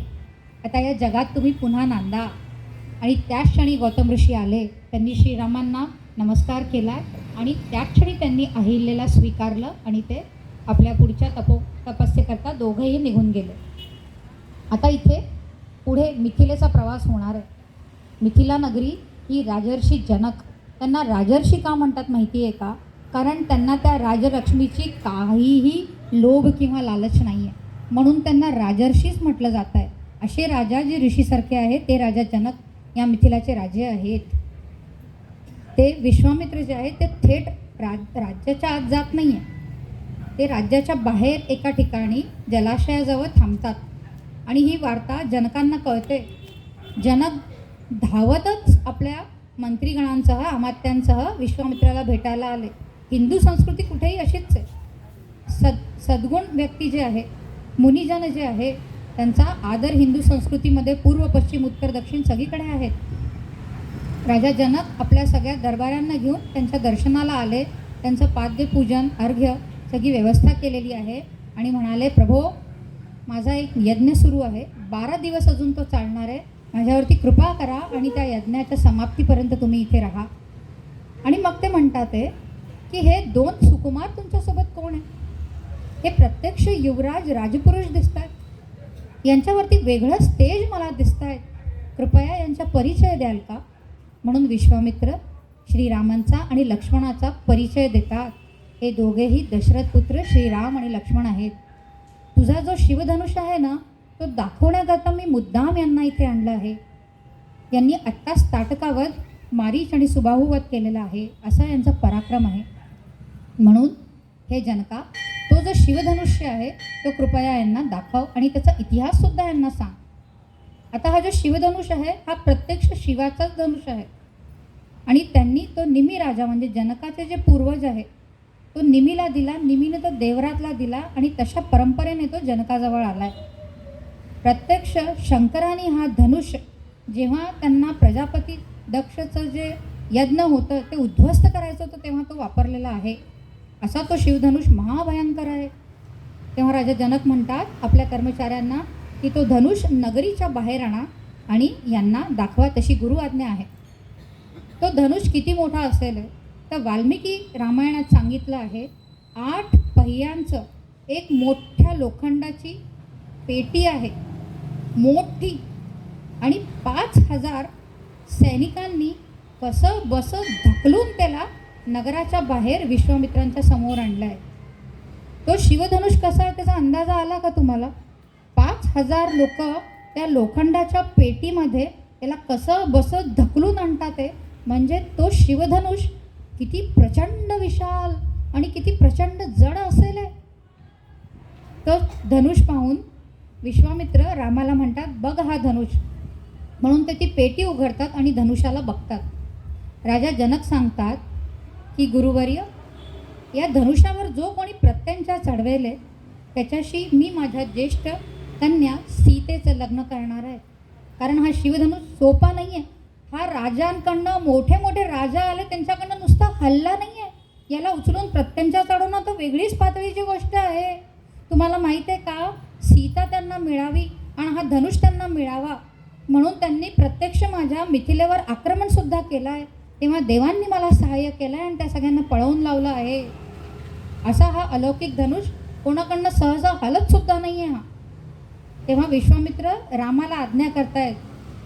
आता या जगात तुम्ही पुन्हा नांदा. आणि त्याच क्षणी गौतम ऋषी आले. त्यांनी श्रीरामांना नमस्कार केला आणि त्याच क्षणी त्यांनी अहिल्याला स्वीकारलं आणि ते आपल्या पुढच्या तपस्येकरता दोघंही निघून गेले. आता इथे पुढे मिथिलेचा प्रवास होणार आहे. मिथिला नगरी ही राजर्षी जनक, त्यांना राजर्षी का म्हणतात माहिती आहे का? कारण त्यांना त्या राजलक्ष्मीची काहीही लोभ किंवा लालच नाही आहे, म्हणून त्यांना राजर्षीच म्हटलं जात आहे. असे राजा जे ऋषीसारखे आहेत ते राजा जनक या मिथिलाचे राजे आहेत. ते विश्वामित्र जे आहेत ते थेट राज्याच्या आत जात नाही आहे, ते राज्याच्या बाहेर एका ठिकाणी जलाशयाजवळ थांबतात आणि ही वार्ता जनकांना कळते. जनक धावतच आपल्या मंत्रीगणांसह, अमात्यांसह विश्वामित्राला भेटायला आले. हिंदू संस्कृती कुठेही अशीच आहे. सद्गुण व्यक्ती जे आहे, मुनिजन जे आहे, त्यांचा आदर हिंदू संस्कृतीमध्ये पूर्व, पश्चिम, उत्तर, दक्षिण सगळीकडे आहेत. राजा जनक आपल्या सगळ्या दरबारांना घेऊन त्यांच्या दर्शनाला आले. त्यांचं पाद्यपूजन, अर्घ्य सगळी व्यवस्था केलेली आहे आणि म्हणाले, प्रभो, माझा एक यज्ञ सुरू आहे, 12 दिवस अजून तो चालणार आहे, माझ्यावरती कृपा करा आणि त्या यज्ञाच्या समाप्तीपर्यंत तुम्ही इथे राहा. आणि मग ते म्हणतात की हे 2 सुकुमार तुमच्यासोबत कोण आहे? हे प्रत्यक्ष युवराज, राजपुरुष दिसत आहेत, यांच्यावरती वेगळंच तेज मला दिसत आहेत, कृपया यांचा परिचय द्याल का? म्हणून विश्वामित्र श्रीरामांचा आणि लक्ष्मणाचा परिचय देतात. हे दोघेही दशरथ पुत्र श्रीराम आणि लक्ष्मण आहेत. तुझा जो शिवधनुष आहे ना, तो दाखवण्याकरता मी मुद्दाम यांना इथे आणलं आहे. यांनी आत्ताच ताटकावध, मारीच आणि सुबाहुवध केलेला आहे, असा यांचा पराक्रम आहे. म्हणून हे जनका, तो जो शिवधनुष्य आहे तो कृपया यांना दाखव आणि त्याचा इतिहाससुद्धा यांना सांग. आता हा जो शिवधनुष आहे हा प्रत्यक्ष शिवाचाच धनुष आहे आणि त्यांनी तो निमी राजा म्हणजे जनकाचे जे पूर्वज आहे तो निमीला दिला, निमीने तो देवरातला दिला आणि तशा परंपरेने तो जनकाजवळ आला आहे. प्रत्यक्ष शंकराने हा धनुष जेव्हा त्यांना प्रजापती दक्षचं जे यज्ञ होतं ते उद्ध्वस्त करायचं होतं तेव्हा तो वापरलेला आहे. असा तो शिवधनुष महाभयंकर आहे. तेव्हा राजा जनक म्हणतात आपल्या कर्मचाऱ्यांना की तो धनुष नगरीच्या बाहेर आणा आणि यांना दाखवा, तशी गुरु आज्ञा आहे. तो धनुष किती मोठा असेल तर वाल्मिकी रामायणात सांगितलं आहे, 8 पहियांचं एक मोठ्या लोखंडाची पेटी आहे, मोठी, आणि 5000 सैनिकांनी कसं बसं ढकलून त्याला नगराच्या बाहेर विश्वामित्रांच्या समोर आणलं आहे. तो शिवधनुष कसा आहे त्याचा अंदाजा आला का तुम्हाला? 5000 लोक त्या लोखंडाच्या पेटीमध्ये त्याला कसं बसं ढकलून आणतात. म्हणजे तो शिवधनुष किती प्रचंड विशाल आणि किती प्रचंड जड असेल हे. तो धनुष पाहून विश्वामित्र रामाला म्हणतात, बघ हा धनुष. म्हणून ते ती पेटी उघडतात आणि धनुषाला बघतात. राजा जनक सांगतात की गुरुवर्य, या धनुष्यावर जो कोणी प्रत्यंचा चढवेले त्याच्याशी मी माझ्या ज्येष्ठ कन्या सीतेचं लग्न करणार आहे. कारण हा शिवधनुष सोपा नाही आहे. हा राजांकडनं मोठे मोठे राजा आले त्यांच्याकडनं नुसता हल्ला नाही आहे. याला उचलून प्रत्यंचा चढवणं तर वेगळीच पातळीची गोष्ट आहे. तुम्हाला माहीत आहे का, सीता त्यांना मिळावी आणि हा धनुष त्यांना मिळावा म्हणून त्यांनी प्रत्यक्ष माझ्या मिथिलेवर आक्रमणसुद्धा केलं आहे. तेव्हा देवांनी मला सहाय्य केलं आहे आणि त्या सगळ्यांना पळवून लावलं आहे. असा हा अलौकिक धनुष कोणाकडनं सहजा हलतसुद्धा नाही आहे हा. तेव्हा विश्वामित्र रामाला आज्ञा करतायत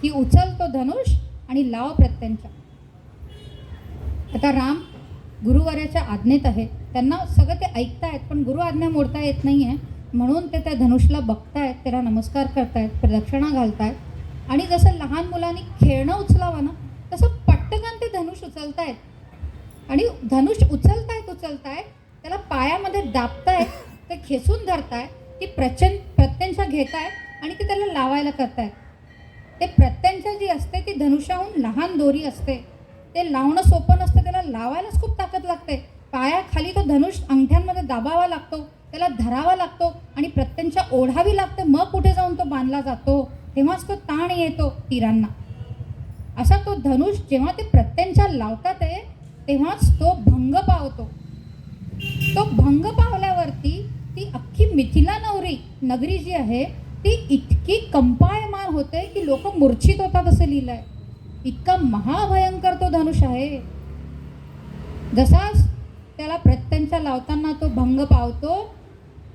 की उचल तो धनुष आणि लाव प्रत्यंचा. आता राम गुरुवर्याच्या आज्ञेत आहे. त्यांना सगळं ते ऐकतायत पण गुरु आज्ञा मोडता येत नाही आहे. म्हणून ते त्या धनुषला बघतायत, त्याला नमस्कार करतायत, प्रदक्षिणा घालतायत. आणि जसं लहान मुलांनी खेळणं उचलावं ना, तसं पटकन ते धनुष उचलतायत. आणि धनुष उचलतायत त्याला पायामध्ये दाबतायत, ते खेचून धरतायत, ती प्रत्यंचा घेतायत आणि ते त्याला लावायला करतायत. ते प्रत्यंचा जी असते ती धनुष्याहून लहान दोरी असते. ते लावणं सोपं नसतं, त्याला लावायलाच खूप ताकद लागते. पायाखाली तो धनुष अंगठ्यांमध्ये दाबावा लागतो, त्याला धरावा लागतो आणि प्रत्यंचा ओढावी लागते. मग कुठे जाऊन तो बांधला जातो, तेव्हाच तो ताण येतो तीरांना. असा तो धनुष जेव्हा ते प्रत्यंचा लावतात आहे तेव्हाच तो भंग पावतो. तो भंग पावल्यावरती ती अख्खी मिथिला नगरी जी आहे ती इतकी कंपायमान होते की लोक मूर्छित होतात असं लिहिलं आहे. इतका महाभयंकर तो धनुष आहे. जसाच त्याला प्रत्यंचा लावताना तो भंग पावतो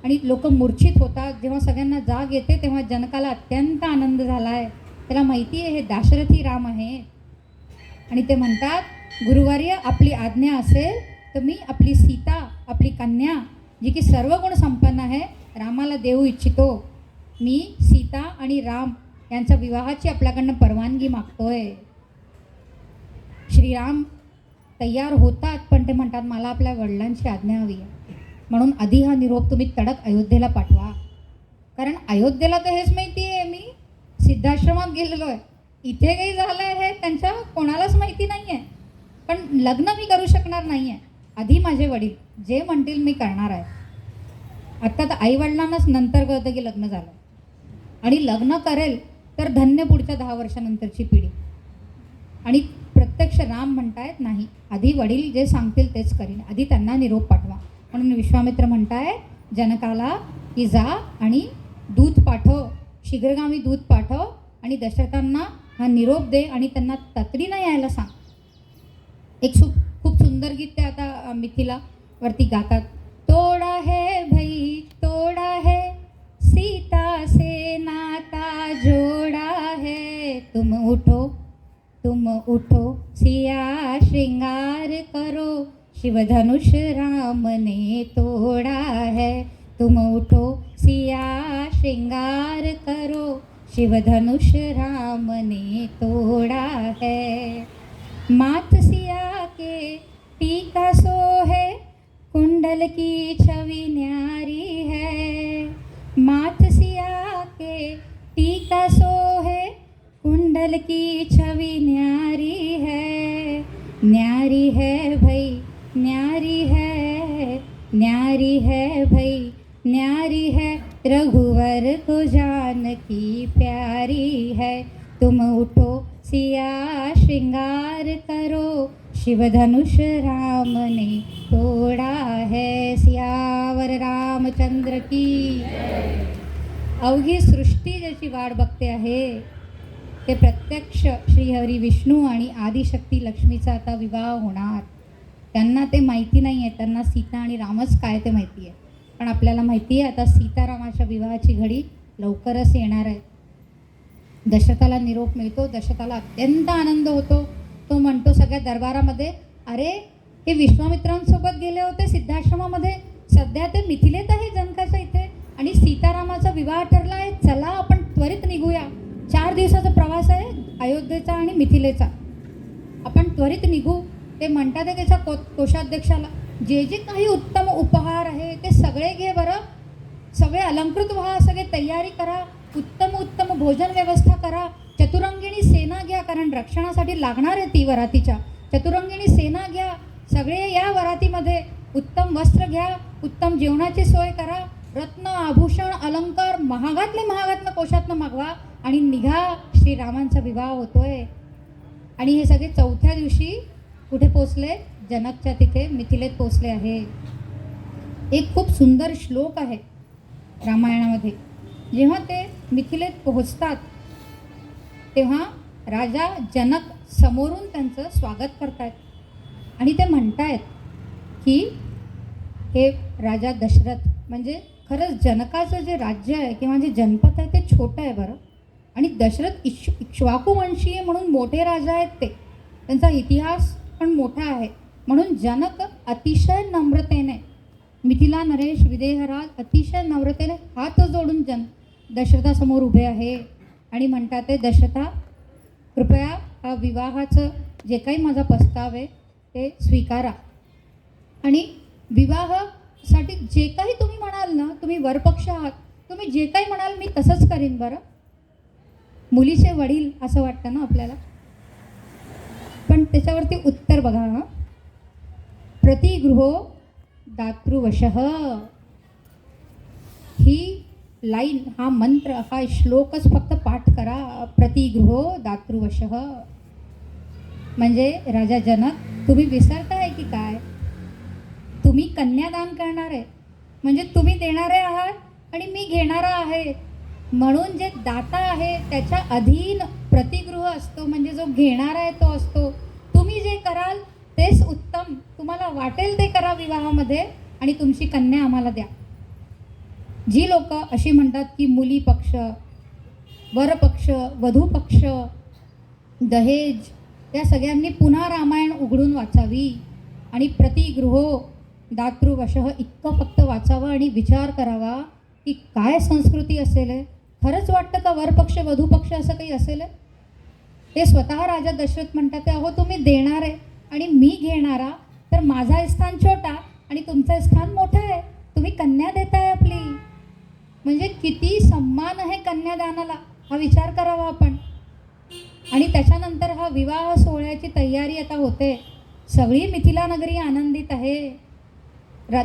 आणि लोक मूर्छित होतात. जेव्हा सगळ्यांना जाग येते तेव्हा जनकाला अत्यंत आनंद झाला आहे. त्याला माहिती आहे हे दाशरथी राम आहे. आणि ते म्हणतात, गुरुवर्य आपली आज्ञा असेल तर मी आपली सीता, आपली कन्या जी की सर्व गुण संपन्न आहे, रामाला देऊ इच्छितो. मी सीता आणि राम यांच्या विवाहाची आपल्याकडनं परवानगी मागतोय. श्रीराम तयार होतात पण ते म्हणतात मला आपल्या वडिलांची आज्ञा हवी आहे. म्हणून आधी हा निरोप तुम्ही तडक अयोध्येला पाठवा. कारण अयोध्येला तर हेच माहिती आहे मी सिद्धाश्रमात गेलेलो आहे. इथे काही झालं आहे त्यांच्या कोणालाच माहिती नाही आहे. पण लग्न मी करू शकणार नाही आहे. आधी माझे वडील जे म्हणतील मी करणार आहे. आत्ता तर आईवडिलांनाच नंतर कळतं की लग्न झालं आणि लग्न करेल तर धन्य पुढच्या 10 वर्षानंतरची पिढी. आणि प्रत्यक्ष राम म्हणतायत नाही, आधी वडील जे सांगतील तेच करीन, आधी त्यांना निरोप पाठवा. म्हणून विश्वामित्र म्हणताय जनकाला की जा आणि दूत पाठव, शीघ्रगामी दूत पाठव आणि दशरथांना हा निरोप दे आणि त्यांना तातडीनं यायला सांग. एक खूप सुंदर गीत ते आता मिथिला वरती गातात. तोडा है भाई तोडा है, सीता से नाता जोड़ा है. तुम उठो सिया श्रृंगार करो, शिवधनुष राम ने तोड़ा है. तुम उठो सिया श्रृंगार करो, शिवधनुष राम ने तोड़ा है. मात सिया के टीका सो है, कुंडल की छवि न्यारी है. मात सिया के टीका सो है, कुंडल की छवि न्यारी है. न्यारी है भाई न्यारी है, न्यारी है भाई न्यारी है, रघुवर को जानकी प्यारी है. तुम उठो सिया श्रृंगार करो, शिवधनुष राम ने तोड़ा है. सियावर रामचंद्र की. अवघी सृष्टी ज्याची वाट बघते आहे ते प्रत्यक्ष श्रीहरी विष्णू आणि आदिशक्ती लक्ष्मीचा आता विवाह होणार. त्यांना ते माहिती नाही आहे, त्यांना सीता आणि रामच काय ते माहिती आहे. पण आपल्याला माहिती आहे आता सीतारामाच्या विवाहाची घडी लवकरच येणार आहे. दशरथाला निरोप मिळतो, दशरथाला अत्यंत आनंद होतो. तो म्हणतो सगळ्या दरबारामध्ये, अरे हे विश्वामित्रांसोबत गेले होते सिद्धाश्रमामध्ये, सध्या ते मिथिलेत आहे जनकाच्या इथे आणि सीतारामाचा विवाह ठरला आहे. चला आपण त्वरित निघूया. 4 दिवसाचा प्रवास आहे अयोध्येचा आणि मिथिलेचा, आपण त्वरित निघू. ते म्हणतात त्याच्या कोषाध्यक्षाला जे जे काही उत्तम उपहार आहे ते सगळे घे बरं, सगळे अलंकृत व्हा, सगळे तयारी करा, उत्तम उत्तम भोजन व्यवस्था करा, चतुरंगिणी सेना घ्या, कारण रक्षणासाठी लागणार आहे ती वरातीच्या. चतुरंगिणी सेना घ्या, सगळे या वरातीमध्ये उत्तम वस्त्र घ्या, उत्तम जेवणाची सोय करा, रत्न आभूषण अलंकार महागातलं कोशातनं मागवा आणि निघा, श्रीरामांचा विवाह होतोय. आणि हे सगळे चौथ्या दिवशी कुठे पोचले? जनकच्या तिथे मिथिलेत पोचले आहे. एक खूप सुंदर श्लोक आहे रामायणामध्ये. जेव्हा ते मिथिलेत पोहोचतात तेव्हा राजा जनक समोरून त्यांचं स्वागत करतायत आणि ते म्हणतायत की हे राजा दशरथ, म्हणजे खरंच जनकाचं जे राज्य आहे किंवा जे जनपद आहे ते छोटं आहे बरं, आणि दशरथ इक्ष्वाकू वंशीय म्हणून मोठे राजा आहेत, ते त्यांचा इतिहास पण मोठा आहे. म्हणून जनक अतिशय नम्रतेने, मिथिला नरेश विदेहराज अतिशय नम्रतेने हात जोडून दशरथासमोर उभे आहे आणि म्हणतात ते, दशरथा कृपया विवाहाचं जे काही माझा प्रस्ताव आहे ते स्वीकारा आणि विवाहासाठी जे काही तुम्ही म्हणाल ना, तुम्ही वरपक्ष आहात, तुम्ही जे काही म्हणाल मी तसंच करीन बरं. मुलीचे वडील असं वाटतं ना आपल्याला, पण त्याच्यावरती उत्तर बघा. प्रतिगृहो दातृवशः, ही लाईन, हा मंत्र, हा श्लोकच फक्त पाठ करा. प्रतिगृहो दातृवशः म्हणजे राजा जनक, तुम्ही विसरताय की काय? तुम्ही कन्यादान करणार आहे म्हणजे तुम्ही देणारे आहात आणि मी घेणारा आहे, म्हणून जे दाता आहे त्याच्या अधीन प्रतिगृह असतो, म्हणजे जो घेणारा आहे तो असतो. तुम्ही जे कराल तेच उत्तम, तुम्हाला वाटेल ते करा विवाहामध्ये आणि तुमची कन्या आम्हाला द्या. जी लोक अशी म्हणतात की मुली पक्ष, वरपक्ष, वधू पक्ष, दहेज, या सगळ्यांनी पुन्हा रामायण उघडून वाचावी आणि प्रतिगृहो दातृवशः इतकं फक्त वाचावं आणि विचार करावा की काय संस्कृती असेल. खरंच वाटतं का वरपक्ष वधूपक्ष असं काही असेल? ते स्वतः राजा दशरथ म्हणतात, अहो तुम्ही देणारे आणि मी घेणारा, तर माझा स्थान छोटा आणि तुमचं स्थान मोठं आहे, तुम्ही कन्या देताय आपली, म्हणजे किती सन्मान आहे कन्यादानाला, हा विचार करावा आपण. आणि त्याच्यानंतर हा विवाह सोहळ्याची तयारी आता होते. सगळी मिथिला नगरी आनंदित आहे,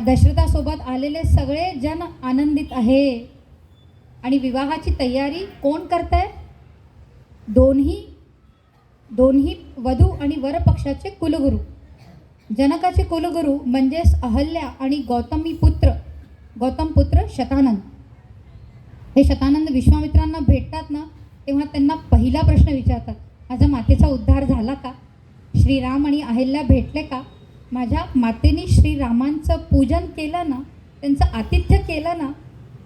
दशरथासोबत आलेले सगळे जन आनंदित आहे आणि विवाहाची तयारी कोण करताय? दोन्ही वधू आणि वरपक्षाचे कुलगुरू. जनकाचे कुलगुरू म्हणजेच अहल्या आणि गौतम पुत्र शतानंद. हे शतानंद विश्वामित्रांना भेटतात ना, तेव्हा त्यांना पहिला प्रश्न विचारतात, माझ्या मातेचा उद्धार झाला का? श्रीराम आणि अहल्या भेटले का? माझ्या मातेने श्रीरामांचं पूजन केलं ना, त्यांचं आतिथ्य केलं ना?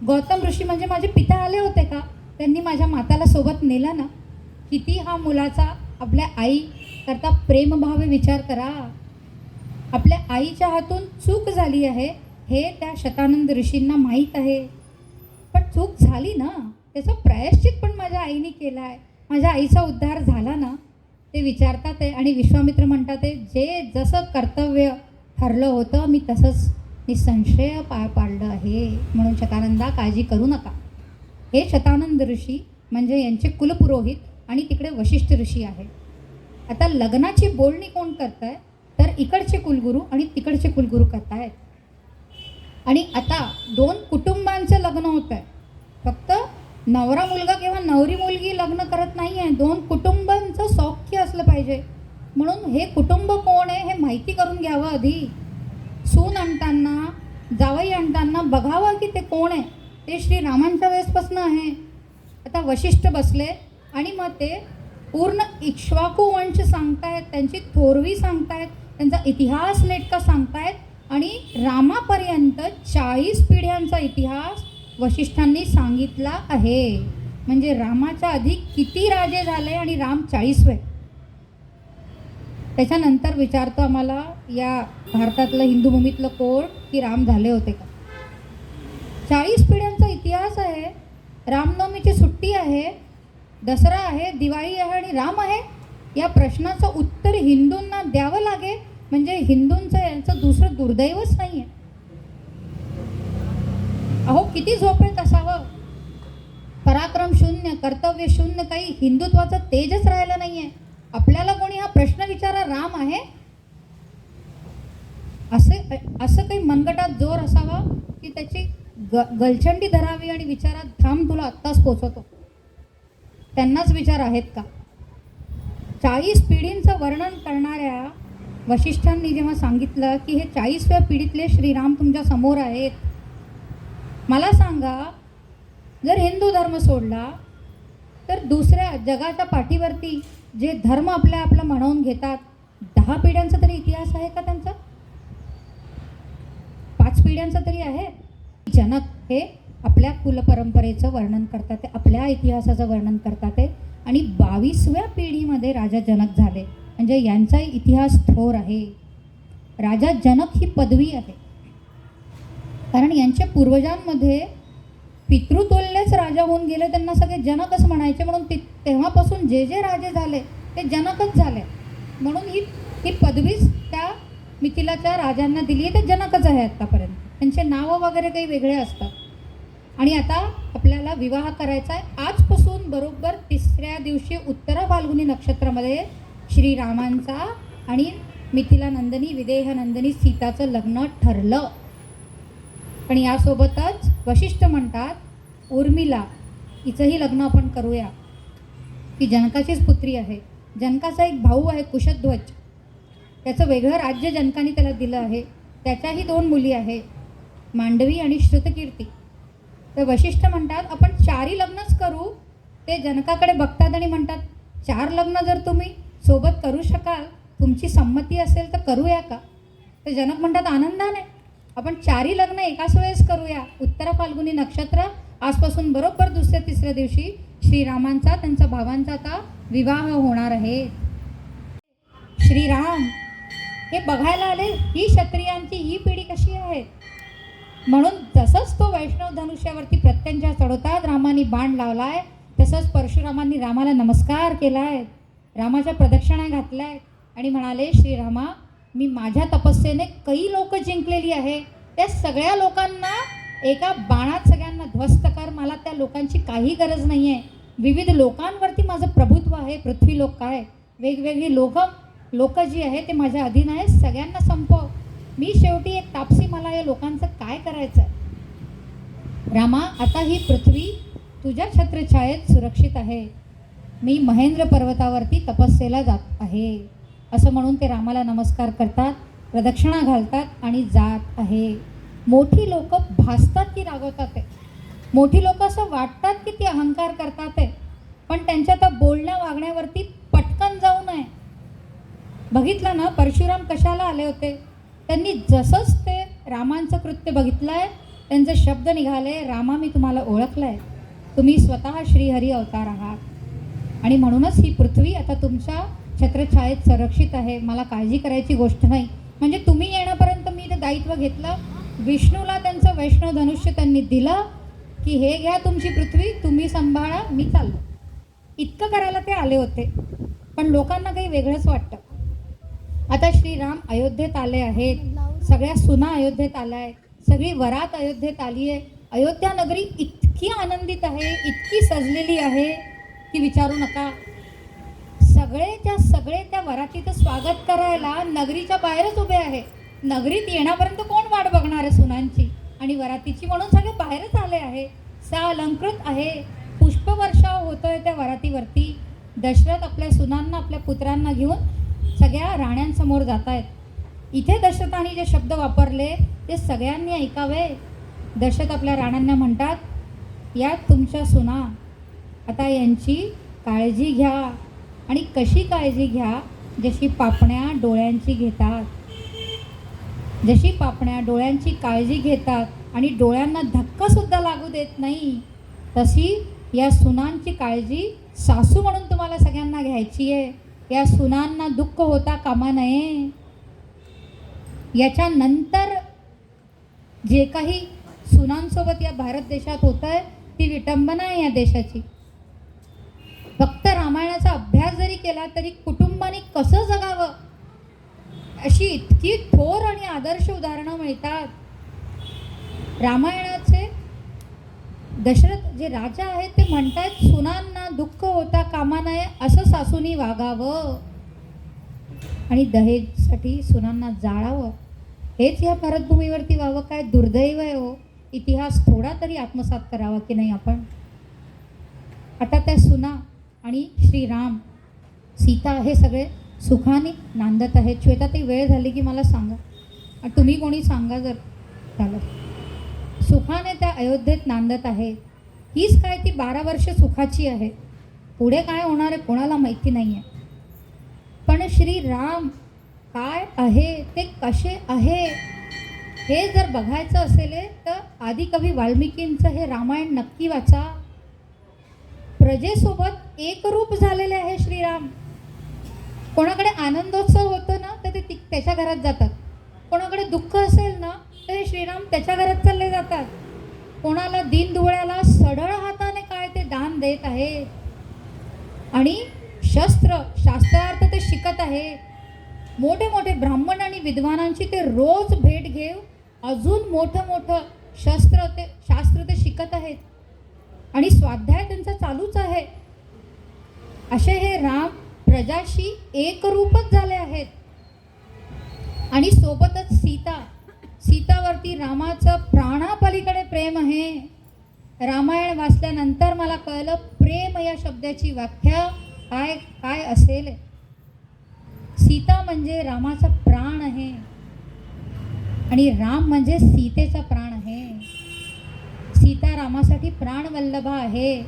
गौतम ऋषी म्हणजे माझे पिता आले होते का? त्यांनी माझ्या माताला सोबत नेलं ना? किती हा मुलाचा आपल्या आई करता प्रेमभावे विचार करा. आपल्या आईच्या हातून चूक झाली आहे हे त्या शतानंद ऋषींना माहीत आहे, पण चूक झाली ना, त्याचं प्रायश्चित पण माझ्या आईने केलं आहे, माझ्या आईचा उद्धार झाला ना, ते विचारतात आहे. आणि विश्वामित्र म्हणतात आहे, जे जसं कर्तव्य ठरलं होतं मी तसंच निसंशय पार पाडलं आहे, म्हणून शतानंदा काळजी करू नका. हे शतानंद ऋषी म्हणजे यांचे कुलपुरोहित आणि तिकडे वशिष्ठ ऋषी आहे. आता लग्नाची बोलणी कोण करत आहे? तर इकडचे कुलगुरू आणि तिकडचे कुलगुरू करत आहेत. आणि आता दोन कुटुंबांचं लग्न होतं आहे, फक्त नवरा मुलगा किंवा नवरी मुलगी लग्न करत नाही आहे, दोन कुटुंबांचं सौख्य असलं पाहिजे. म्हणून हे कुटुंब कोण आहे हे माहिती करून घ्यावं आधी. सून आणताना, जावई आणताना बघावं की ते कोण आहे. ते श्रीरामांच्या वेळेसपासून आहे. आता वशिष्ठ बसले आणि मग ते पूर्ण इक्ष्वाकू वंश सांगतायत, त्यांची थोरवी सांगतायत, त्यांचा इतिहास नेटका सांगतायत आणि रामापर्यंत 40 पिढ्यांचा इतिहास वशिष्ठांनी सांगितला आहे. म्हणजे रामाच्या आधी किती राजे झाले आणि राम 40वे. त्याच्यानंतर विचारतो आम्हाला या भारतातलं हिंदू भूमीतलं कोण की राम झाले होते का? 40 पिढ्यांचा इतिहास आहे. रामनवमीची सुट्टी आहे, दसरा आहे, दिवाळी आहे आणि राम आहे. या प्रश्नाचं उत्तर हिंदूंना द्यावं लागेल म्हणजे हिंदूंचं यांचं दुसरं दुर्दैवच नाही आहे. अहो किती झोपेत असावं, पराक्रम शून्य, कर्तव्य शून्य, काही हिंदुत्वाचं तेजच राहिलं नाहीये. आपल्याला कोणी हा प्रश्न विचारा, राम आहे असं काही मनगटात जोर असावा की त्याची गलछंडी धरावी आणि विचारात थांब तुला आत्ताच पोचवतो. त्यांनाच विचार आहेत का? 40 पिढींचं वर्णन करणाऱ्या वशिष्ठांनी जेव्हा सांगितलं की हे 40व्या पिढीतले श्रीराम तुमच्या समोर आहेत, मला सांगा, जर हिंदू धर्म सोडला तर दुसऱ्या जगाच्या पाठीवरती जे धर्म आपला म्हणवून घेतात, 10 पिढ्यांचा तरी इतिहास आहे का त्यांचा? 5 पिढ्यांचा तरी आहे. जनक हे आपल्या कुलपरंपरेचं वर्णन करतात, ते आपल्या इतिहासाचं वर्णन करतात ते, आणि 22व्या पिढीमध्ये राजा जनक झाले. म्हणजे यांचा इतिहास थोर आहे. राजा जनक ही पदवी आहे, कारण यांच्या पूर्वजांमध्ये पितृतुल्यच राजा होऊन गेले, त्यांना सगळे जनकच म्हणायचे. म्हणून तेव्हापासून जे जे राजे झाले ते जनकच झाले. म्हणून ही पदवीच त्या मिथिलाच्या राजांना दिली आहे, ते जनकच आहे आत्तापर्यंत. त्यांचे नावं वगैरे काही वेगळे असतात. आणि आता आपल्याला विवाह करायचा आहे. आजपासून बरोबर 3ऱ्या दिवशी उत्तरा फाल्गुनी नक्षत्रामध्ये श्रीरामांचा आणि मिथिला नंदिनी विदेह नंदिनी सीताचं लग्न ठरलं. पण यासोबतच वशिष्ठ म्हणतात उर्मिला हिचंही लग्न आपण करूया. ती जनकाचीच पुत्री आहे. जनकाचा एक भाऊ आहे कुशध्वज, त्याचं वेगळं राज्य जनकाने त्याला दिलं आहे. त्याच्याही 2 मुली आहे, मांडवी आणि श्रुतकीर्ती. तर वशिष्ठ म्हणतात आपण 4ही लग्नच करू. ते जनकाकडे बघतात आणि म्हणतात 4 लग्न जर तुम्ही सोबत करू शकाल, तुमची संमती असेल तर करूया का? तर जनक म्हणतात आनंदाने आपण 4ही लग्न एकाच वेळेस करूया. उत्तरा फाल्गुनी नक्षत्र आजपासून बरोबर 2ऱ्या-3ऱ्या दिवशी श्रीरामांचा त्यांच्या भावांचा आता विवाह होणार आहे. श्रीराम हे बघायला आले ही क्षत्रियांची ही पिढी कशी आहे. म्हणून जसंच तो वैष्णव धनुष्यावरती प्रत्यंचा चढवतात, रामाने बाण लावलाय, तसंच परशुरामांनी रामाला नमस्कार केलाय, रामाच्या प्रदक्षिणा घातल्याय आणि म्हणाले श्रीरामा, मी माझ्या तपस्येने काही लोक जिंकलेली आहे, त्या सगळ्या लोकांना एका बाणात सगळ्यांना ध्वस्त कर. मला त्या लोकांची काही गरज नाही आहे. विविध लोकांवरती माझं प्रभुत्व आहे. पृथ्वी लोक काय वेगवेगळी लोक जी आहे ते माझ्या अधीन आहे. सगळ्यांना संपव. मी शेवटी एक तापसी, मला या लोकांचं काय करायचं आहे. रामा, आता ही पृथ्वी तुझ्या छत्रछायेत सुरक्षित आहे. मी महेंद्र पर्वतावरती तपस्येला जात आहे. असं म्हणून ते रामाला नमस्कार करतात, प्रदक्षिणा घालतात आणि जात आहे. मोठी लोक भासतात की रागवतात आहे. मोठी लोक असं वाटतात की ती अहंकार करतात आहे, पण त्यांच्या त्या बोलण्या वागण्यावरती पटकन जाऊ नये. बघितलं ना परशुराम कशाला आले होते. त्यांनी जसंच ते रामांचं कृत्य बघितलं आहे, त्यांचे शब्द निघाले, रामा मी तुम्हाला ओळखलं आहे, तुम्ही स्वतः श्रीहरी अवतार आहात आणि म्हणूनच ही पृथ्वी आता तुमच्या छत्रछायेत संरक्षित आहे. मला काळजी करायची गोष्ट नाही. म्हणजे तुम्ही येण्यापर्यंत मी ते दायित्व घेतलं. विष्णूला त्यांचं वैष्णव धनुष्य त्यांनी दिलं की हे घ्या तुमची पृथ्वी, तुम्ही सांभाळा, मी चाललो. इतकं करायला ते आले होते. पण लोकांना काही वेगळंच वाटतं. आता श्रीराम अयोध्येत आले आहेत, सगळ्या सुना अयोध्येत आल्या आहेत, सगळी वरात अयोध्येत आली आहे. अयोध्या नगरी इतकी आनंदित आहे, इतकी सजलेली आहे की विचारू नका. सगळे त्या वरातीचं स्वागत करायला नगरीच्या बाहेरच उभे आहे. नगरीत येण्यापर्यंत कोण वाट बघणार आहे सुनांची आणि वरातीची, म्हणून सगळे बाहेरच आले आहे. सालंकृत आहे, पुष्पवर्षाव होतोय त्या वरातीवरती. दशरथ आपल्या सुनांना, आपल्या पुत्रांना घेऊन सगळ्या राण्यांसमोर जात आहेत. इथे दशरथाने जे शब्द वापरले ते सगळ्यांनी ऐकावे. दशरथ आपल्या राण्यांना म्हणतात, या तुमच्या सुना, आता यांची काळजी घ्या. आणि कशी काळजी घ्या, जशी पापण्या डोळ्यांची घेतात, जशी पापण्या डोळ्यांची काळजी घेतात आणि डोळ्यांना धक्कासुद्धा लागू देत नाही, तशी या सुनांची काळजी सासू म्हणून तुम्हाला सगळ्यांना घ्यायची आहे. या सुनांना दुःख होता कामा नये. याच्यानंतर जे काही सुनांसोबत या भारत देशात होत आहे ती विटंबना आहे या देशाची. फक्त रामायणाचा अभ्यास जरी केला तरी कुटुंबाने कसं जगावं अशी इतकी थोर आणि आदर्श उदाहरणं मिळतात. रामायणाचे दशरथ जे राजा आहेत ते म्हणतात, सुनांना दुःख होता कामा नये असं सासूनी वागावं आणि दहेजसाठी सुनांना जाळावं, हेच या भारतभूमीवरती व्हावं. काय दुर्दैव आहे हो. इतिहास थोडा तरी आत्मसात करावा की नाही आपण. आता त्या सुना आणि श्रीराम सीता हे सगळे सुखाने नांदत आहेत. श्वेताताई वेळ झाली की मला सांगा, आणि तुम्ही कोणी सांगा जर झालं. सुखाने त्या अयोध्येत नांदत आहेत. हीच काय ती 12 वर्ष सुखाची आहे. पुढे काय होणार आहे कोणाला माहिती नाही आहे. पण श्रीराम काय आहे ते कसे आहे हे जर बघायचं असेल तर आदिकवी वाल्मिकींचं हे रामायण नक्की वाचा. प्रजेसोबत एकरूप झालेले आहे श्रीराम. कोणाकडे आनंदोत्सव होतो ना तर ते त्याच्या घरात जातात. कोणाकडे दुःख असेल ना तर हे श्रीराम त्याच्या घरात चालले जातात. कोणाला दीनदुबळ्याला सढळ हाताने काय ते दान देत आहेत. आणि शास्त्रार्थ ते शिकत आहे. मोठे मोठे ब्राह्मण आणि विद्वानांची ते रोज भेट घेऊ अजून मोठं शास्त्र ते शिकत आहेत. आणि स्वाध्याय त्यांचा चालूच आहे. असे हे राम प्रजाशी एकरूपच झाले आहेत. आणि सोबतच सीतावरती रामाचं प्राणापलीकडे प्रेम आहे. रामायण वाचल्यानंतर मला कळलं प्रेम या शब्दाची व्याख्या काय असेल. सीता म्हणजे रामाचा प्राण आहे आणि राम म्हणजे सीतेचा प्राण आहे. सीता रामासाठी प्राणवल्लभा आहे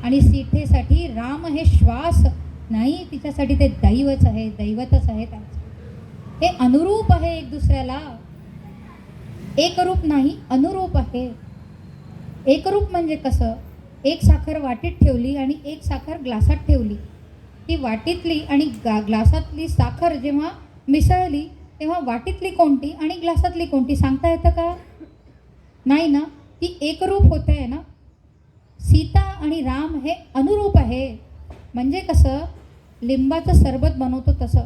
आणि सीतेसाठी राम हे श्वास नाही, तिच्यासाठी ते दैवच आहे, दैवतच आहे त्यांचं. हे अनुरूप आहे एक दुसऱ्याला. एकरूप नाही, अनुरूप आहे. एकरूप म्हणजे कसं, एक साखर वाटीत ठेवली आणि एक साखर ग्लासात ठेवली. ती वाटीतली आणि ग्लासातली साखर जेव्हा मिसळली तेव्हा वाटीतली कोणती आणि ग्लासातली कोणती सांगता येतं का? नाही ना. ती एकरूप होते आहे ना. सीता आणि राम हे अनुरूप आहे. म्हणजे कसं, लिंबाचं सरबत बनवतो तसं.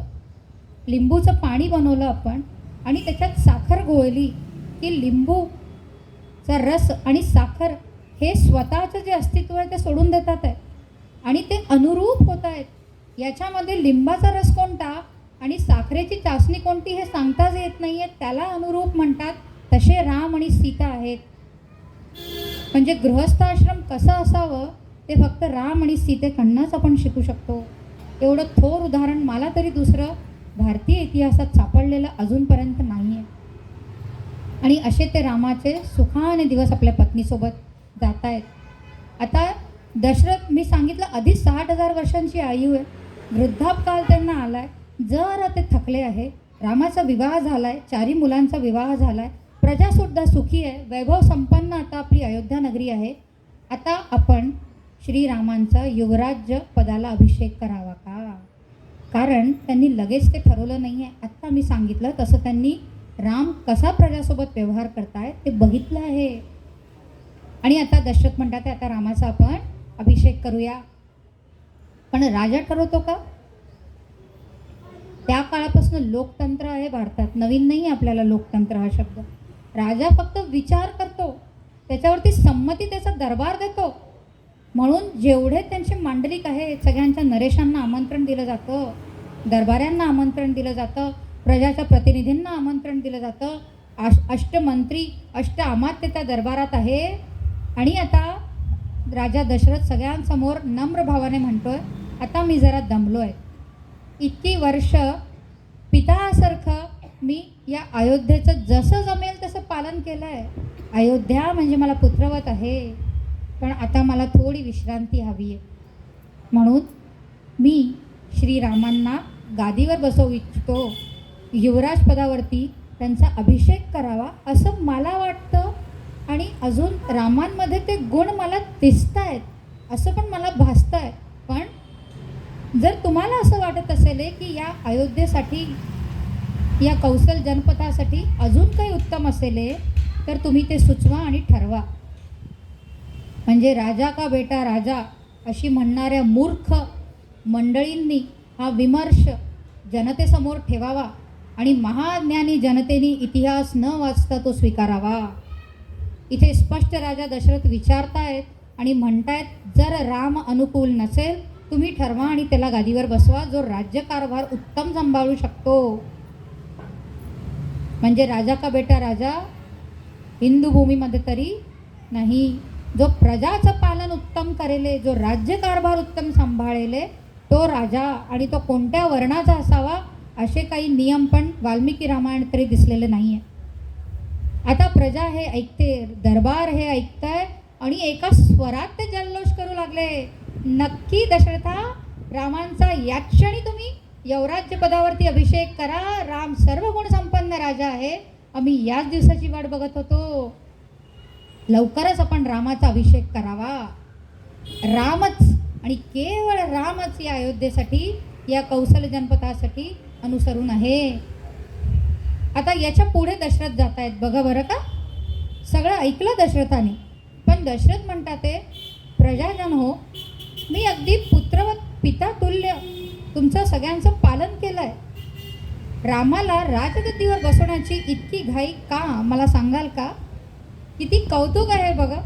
लिंबूचं पाणी बनवलं आपण आणि त्याच्यात साखर घोळली की लिंबूचा रस आणि साखर हे स्वतःचं जे अस्तित्व आहे ते सोडून देतात आहे आणि ते अनुरूप होत आहेत. याच्यामध्ये लिंबाचा रस कोणता आणि साखरेची चाचणी कोणती हे सांगताच येत नाही आहे, त्याला अनुरूप म्हणतात. तसे राम आणि सीता आहेत. म्हणजे गृहस्थाश्रम कसं असावं ते फक्त राम आणि सीतेकडनंच आपण शिकू शकतो. एवढं थोर उदाहरण मला तरी दुसरं भारतीय इतिहासात सापडलेलं अजूनपर्यंत नाही आहे. आणि असे ते रामाचे सुखाने दिवस आपल्या पत्नीसोबत जात आहेत. आता दशरथ, मी सांगितलं आधीच 60,000 वर्षांची आयु आहे. वृद्धापकाळ त्यांना आला आहे. जरा ते थकले आहे. रामाचा विवाह झाला आहे, 4 मुलांचा विवाह झाला आहे. प्रजासुद्धा सुखी आहे. वैभव संपन्न आता आपली अयोध्या नगरी आहे. आता आपण श्रीरामांचा युवराज्य पदाला अभिषेक करावा का? कारण त्यांनी लगेच ते ठरवलं नाही आहे. आत्ता मी सांगितलं तसं त्यांनी राम कसा प्रजासोबत व्यवहार करताय ते बघितलं आहे. आणि आता दशरथ म्हणतात आता रामाचा आपण अभिषेक करूया. पण राजा ठरवतो का? त्या काळापासून लोकतंत्र आहे भारतात. नवीन नाही आपल्याला लोकतंत्र हा शब्द. राजा फक्त विचार करतो, त्याच्यावरती संमती त्याचा दरबार देतो. म्हणून जेवढे त्यांचे मांडलिक आहे सगळ्यांच्या नरेशांना आमंत्रण दिलं जातं, दरबाऱ्यांना आमंत्रण दिलं जातं, प्रजाच्या प्रतिनिधींना आमंत्रण दिलं जातं. अष्टमंत्री अमात्य त्या दरबारात आहे. आणि आता राजा दशरथ सगळ्यांसमोर नम्र भावाने म्हणतोय आता मी जरा दमलो आहे. इतकी वर्ष पितासारखं मी या अयोध्येचं जसं जमेल तसं पालन केलं आहे. अयोध्या म्हणजे मला पुत्रवत आहे. पण आता मला थोडी विश्रांती हवी आहे. म्हणून मी श्रीरामांना गादीवर बसवू इच्छितो. युवराज पदावरती त्यांचा अभिषेक करावा असं मला वाटतं. आणि अजून रामांमध्ये ते गुण मला दिसत आहेत असं पण मला भासतं आहे. पण जर तुम्हाला असं वाटत असेल की या अयोध्येसाठी, या कौशल जनपदासाठी अजून काही उत्तम असेल तर तुम्ही ते सुचवा आणि ठरवा. म्हणजे राजा का बेटा राजा अशी म्हणणाऱ्या मूर्ख मंडळींनी हा विमर्श जनतेसमोर ठेवावा आणि महाज्ञानी जनतेने इतिहास न वाचता तो स्वीकारावा. इथे स्पष्ट राजा दशरथ विचारतायत आणि म्हणतायत, जर राम अनुकूल नसेल तुम्ही ठरवा आणि त्याला गादीवर बसवा, जो राज्यकारभार उत्तम सांभाळू शकतो. म्हणजे राजा का बेटा राजा, हिंदू भूमीमध्ये तरी नाही. जो प्रजाचं पालन उत्तम करेले, जो राज्यकारभार उत्तम सांभाळेले तो राजा. आणि तो कोणत्या वर्णाचा असावा असे काही नियम पण वाल्मिकी रामायण तरी दिसलेले नाही आहे. आता प्रजा हे ऐकते, दरबार हे ऐकताय आणि एका स्वरात ते जल्लोष करू लागले. नक्की दशरथा, रामांचा या क्षणी तुम्ही यवराज्य पदावरती अभिषेक करा. राम सर्व गुण संपन्न राजा आहे. आम्ही याच दिवसाची वाट बघत होतो. लवकरच आपण रामाचा अभिषेक करावा. रामच आणि केवळ रामच या अयोध्येसाठी, या कौशल्य जनपदासाठी अनुसरून आहे. आता याच्या पुढे दशरथ जात आहेत बघा बरं का. सगळं ऐकलं दशरथाने, पण दशरथ म्हणतात ते, प्रजाजन हो, मी अगदी पुत्रवत पिता तुल्य तुमचं सगळ्यांचं पालन केलं आहे. रामाला राजगद्दीवर बसवण्याची इतकी घाई का, मला सांगाल का? किती कौतुक आहे बघा.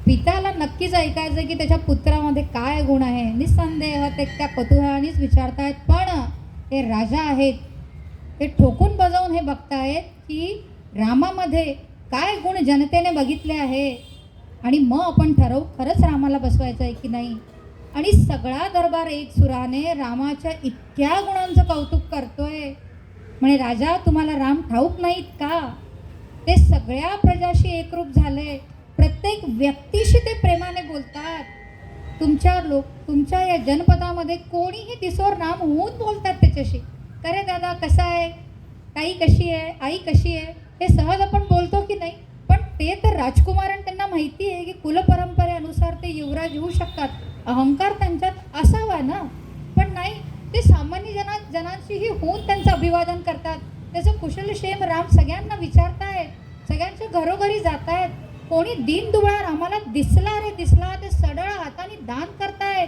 पित्याला नक्कीच ऐकायचं की त्याच्या पुत्रामध्ये काय गुण आहे. निसंदेह ते त्या कुतूहलानेच विचारतायत. पण हे राजा आहेत, ते ठोकून बजावून हे बघतायत की रामामध्ये काय गुण जनतेने बघितले आहे आणि मग आपण ठरवू खरंच रामाला बसवायचं आहे की नाही. आणि सगळा दरबार एक सुराने रामाच्या इतक्या गुणांचं कौतुक करतोय. म्हणे राजा, तुम्हाला राम ठाऊक नाहीत का? ते सगळ्या प्रजाशी एकरूप झाले, प्रत्येक व्यक्तीशी ते प्रेमाने बोलतात. तुमच्या या जनपदामध्ये कोणीही तिसोर नाम होऊन बोलतात त्याच्याशी. अरे दादा कसा आहे, ताई कशी आहे, आई कशी आहे, हे सहज आपण बोलतो की नाही. पण ते तर राजकुमारांना त्यांना माहिती आहे की कुलपरंपरेनुसार ते युवराज होऊ शकतात. अहंकार त्यांच्यात असावा ना, पण नाही. ते सामान्य जनांशीही होऊन त्यांचं अभिवादन करतात. त्याचं कुशलक्षेम राम सगळ्यांना विचारतायत, सगळ्यांच्या घरोघरी जात आहेत. कोणी दीनदुबळा रामाला दिसला रे दिसला ते सडळ हाताने दान करतायत.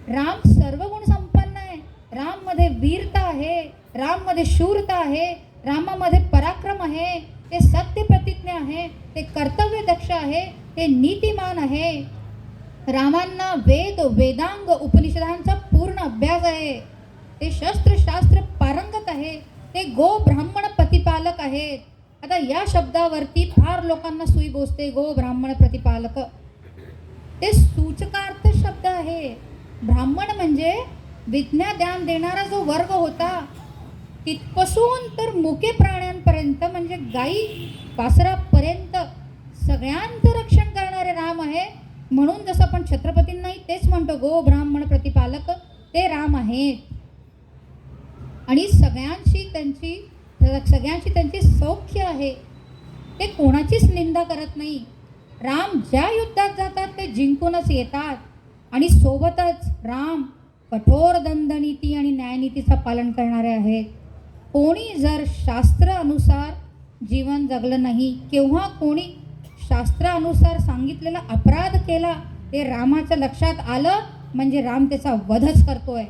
राम सर्व गुण संपन्न आहे. राममध्ये वीरता आहे, राममध्ये शूरता आहे, रामामध्ये पराक्रम आहे, ते सत्य प्रतिज्ञा आहे, ते कर्तव्य दक्ष आहे, ते नीतिमान आहे. रामांना वेदांग उपनिषदांचा पूर्ण अभ्यास आहे. ते शस्त्रशास्त्र पारंगत आहे. ते गो ब्राह्मण प्रतिपालक आहेत. आता या शब्दावरती फार लोकांना सुई बोसते. गो ब्राह्मण प्रतिपालक ते सूचकार्थ शब्द आहे. ब्राह्मण म्हणजे विज्ञान देणारा जो वर्ग होता, तिथपासून तर मुके प्राण्यांपर्यंत म्हणजे गाई वासरापर्यंत सगळ्यांचं रक्षण करणारे राम आहे. म्हणून जसं आपण छत्रपतींनाही तेच म्हणतो, गो ब्राह्मण प्रतिपालक ते राम आहेत. आणि सगळ्यांशी त्यांची सौख्य आहे. ते कोणाचीच निंदा करत नाही. राम ज्या युद्धात जातात ते जिंकूनच येतात. आणि सोबतच राम कठोर दंडनीती आणि न्यायनीतीचं पालन करणारे आहेत. कोणी जर शास्त्रानुसार जीवन जगलं नाही किंवा कोणी शास्त्रानुसार सांगितलेला अपराध केला, ते रामाच्या लक्षात आलं म्हणजे राम त्याचा वधच करतोय.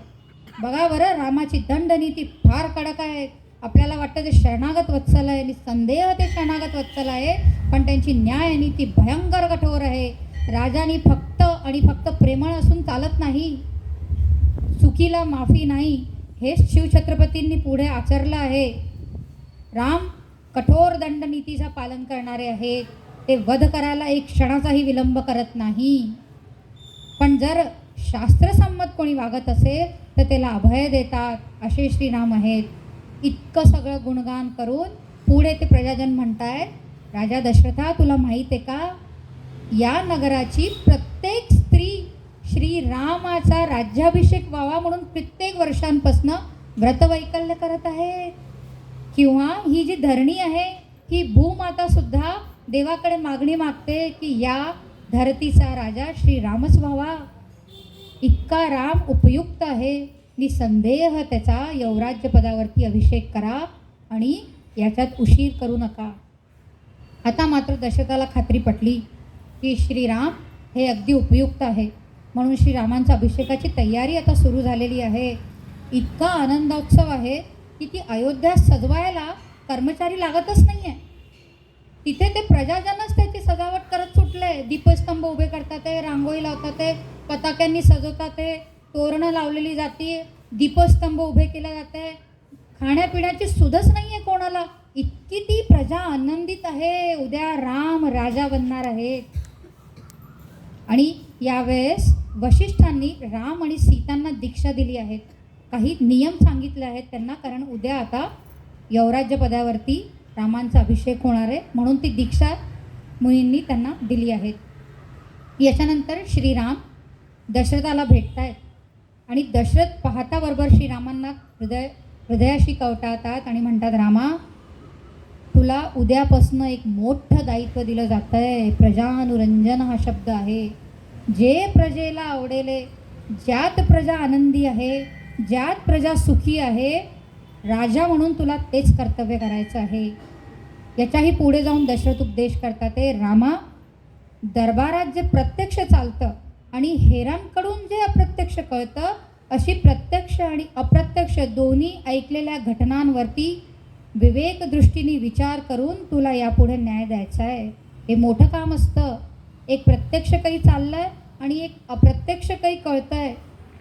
बघा बरं, रामाची दंडनीती फार कडक आहे. आपल्याला वाटतं ते शरणागत वत्सल आहे, निसंदेह ते शरणागत वत्सल आहे, पण त्यांची न्यायनीती भयंकर कठोर आहे. राजानी फक्त प्रेमळ असून चालत नाही. चुकीला माफी नाही, हेच शिवछत्रपतींनी पुढे आचरलं आहे. राम कठोर दंडनीतीचं पालन करणारे आहेत. ते वध करायला एक क्षणाचाही विलंब करत नाही. पण जर शास्त्रसंमत कोणी वागत असेल तर त्याला अभय देतात, असे श्रीराम आहेत. इतकं सगळं गुणगान करून पुढे ते प्रजाजन म्हणतायत, राजा दशरथा, तुला माहीत आहे का, या नगराची प्रत्येक स्त्री श्रीरामाचा राज्याभिषेक व्हावा म्हणून प्रत्येक वर्षांपासून व्रतवैकल्य करत आहे. किंवा ही जी धरणी आहे ही भूमातासुद्धा देवाकडे मागणी मागते की या धरतीचा राजा श्रीरामच व्हावा. इतका राम उपयुक्त आहे. निसंदेह त्याचा यवराज्य पदावरती अभिषेक करा आणि याच्यात उशीर करू नका. आता मात्र दशरथाला खात्री पटली की श्रीराम हे अगदी उपयुक्त आहे. म्हणून श्रीरामांच्या अभिषेकाची तयारी आता सुरू झालेली आहे. इतका आनंदोत्सव आहे की ती अयोध्या सजवायला कर्मचारी लागतच नाही आहे. तिथे ते प्रजाजनच त्याची सजावट करत सुटले. दीपस्तंभ उभे करतात आहे, रांगोळी लावतात आहे, पताक्यांनी सजवतात आहे, तोरणं लावलेली जाते, दीपस्तंभ उभे केले जाते. खाण्यापिण्याची सुधच नाही आहे कोणाला. इतकी ती प्रजा आनंदित आहे. उद्या राम राजा बनणार आहेत. आणि यावेळेस वशिष्ठांनी राम आणि सीतांना दीक्षा दिली आहेत. काही नियम सांगितले आहेत त्यांना, कारण उद्या आता यवराज्य पदावरती रामांचा अभिषेक होणार आहे, म्हणून ती दीक्षा मुनींनी त्यांना दिली आहेत. याच्यानंतर श्रीराम दशरथाला भेटत आहेत आणि दशरथ पाहताबरोबर श्रीरामांना हृदयाशी कवटाळतात आणि म्हणतात, रामा, तुला उद्यापासून एक मोठं दायित्व दिलं जातं आहे. प्रजानुरंजन हा शब्द आहे. जे प्रजेला आवडेले, ज्यात प्रजा आनंदी आहे, ज्यात प्रजा सुखी आहे, राजा म्हणून तुला तेच कर्तव्य करायचं आहे. याच्याही पुढे जाऊन दशरथ उपदेश करतात आहे, रामा, दरबारात जे प्रत्यक्ष चालतं आणि हेरांकडून जे अप्रत्यक्ष कळतं, अशी प्रत्यक्ष आणि अप्रत्यक्ष दोन्ही ऐकलेल्या घटनांवरती विवेकदृष्टीने विचार करून तुला यापुढे न्याय द्यायचा आहे. हे मोठं काम असतं. एक प्रत्यक्ष काही चाललं आहे आणि एक अप्रत्यक्ष काही कळतं आहे.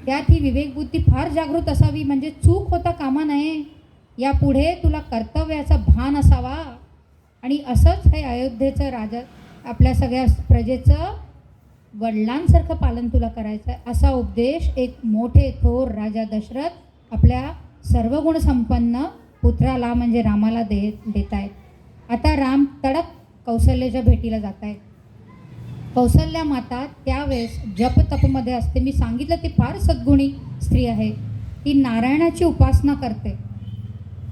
त्यात ही विवेकबुद्धी फार जागृत असावी, म्हणजे चूक होता कामा नये. यापुढे तुला कर्तव्याचा भान असावा. आणि असंच हे अयोध्येचं राजा आपल्या सगळ्या प्रजेचं वडिलांसारखं पालन तुला करायचं आहे, असा उपदेश एक मोठे थोर राजा दशरथ आपल्या सर्व गुणसंपन्न पुत्राला म्हणजे रामाला देत आहेत. आता राम तडक कौशल्याच्या भेटीला जात आहेत. कौसल्या माता त्यावेळेस जपतपमध्ये असते. मी सांगितलं ती फार सद्गुणी स्त्री आहे. ती नारायणाची उपासना करते.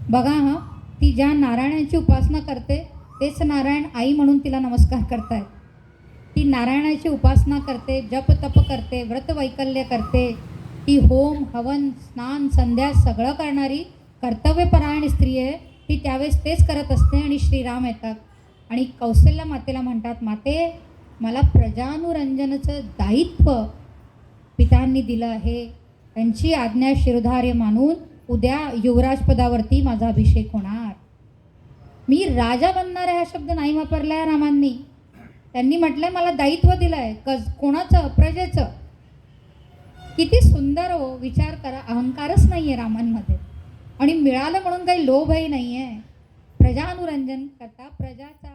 बघा हां, ती ज्या नारायणाची उपासना करते तेच नारायण आई म्हणून तिला नमस्कार करतायत. ती नारायणाची उपासना करते, जप तप करते, व्रतवैकल्य करते. ती होम हवन स्नान संध्या सगळं करणारी कर्तव्यपरायण स्त्री आहे. ती त्यावेळेस तेच करत असते. आणि श्रीराम येतात आणि कौशल्या मातेला म्हणतात, माते, मला प्रजानुरंजनाचं दायित्व पितांनी दिलं आहे. त्यांची आज्ञा शिरोधार्य मानून उद्या युवराजपदावरती माझा अभिषेक होणार. मी राजा बनणार आहे हा शब्द नाही वापरला आहे रामांनी. त्यांनी म्हटलंय मला दायित्व दिलं आहे. कोणाचं? प्रजेचं. किती सुंदर हो, विचार करा. अहंकारच नाही आहे रामांमध्ये आणि मिळालं म्हणून काही लोभही नाही आहे. प्रजानुरंजन करता प्रजाचा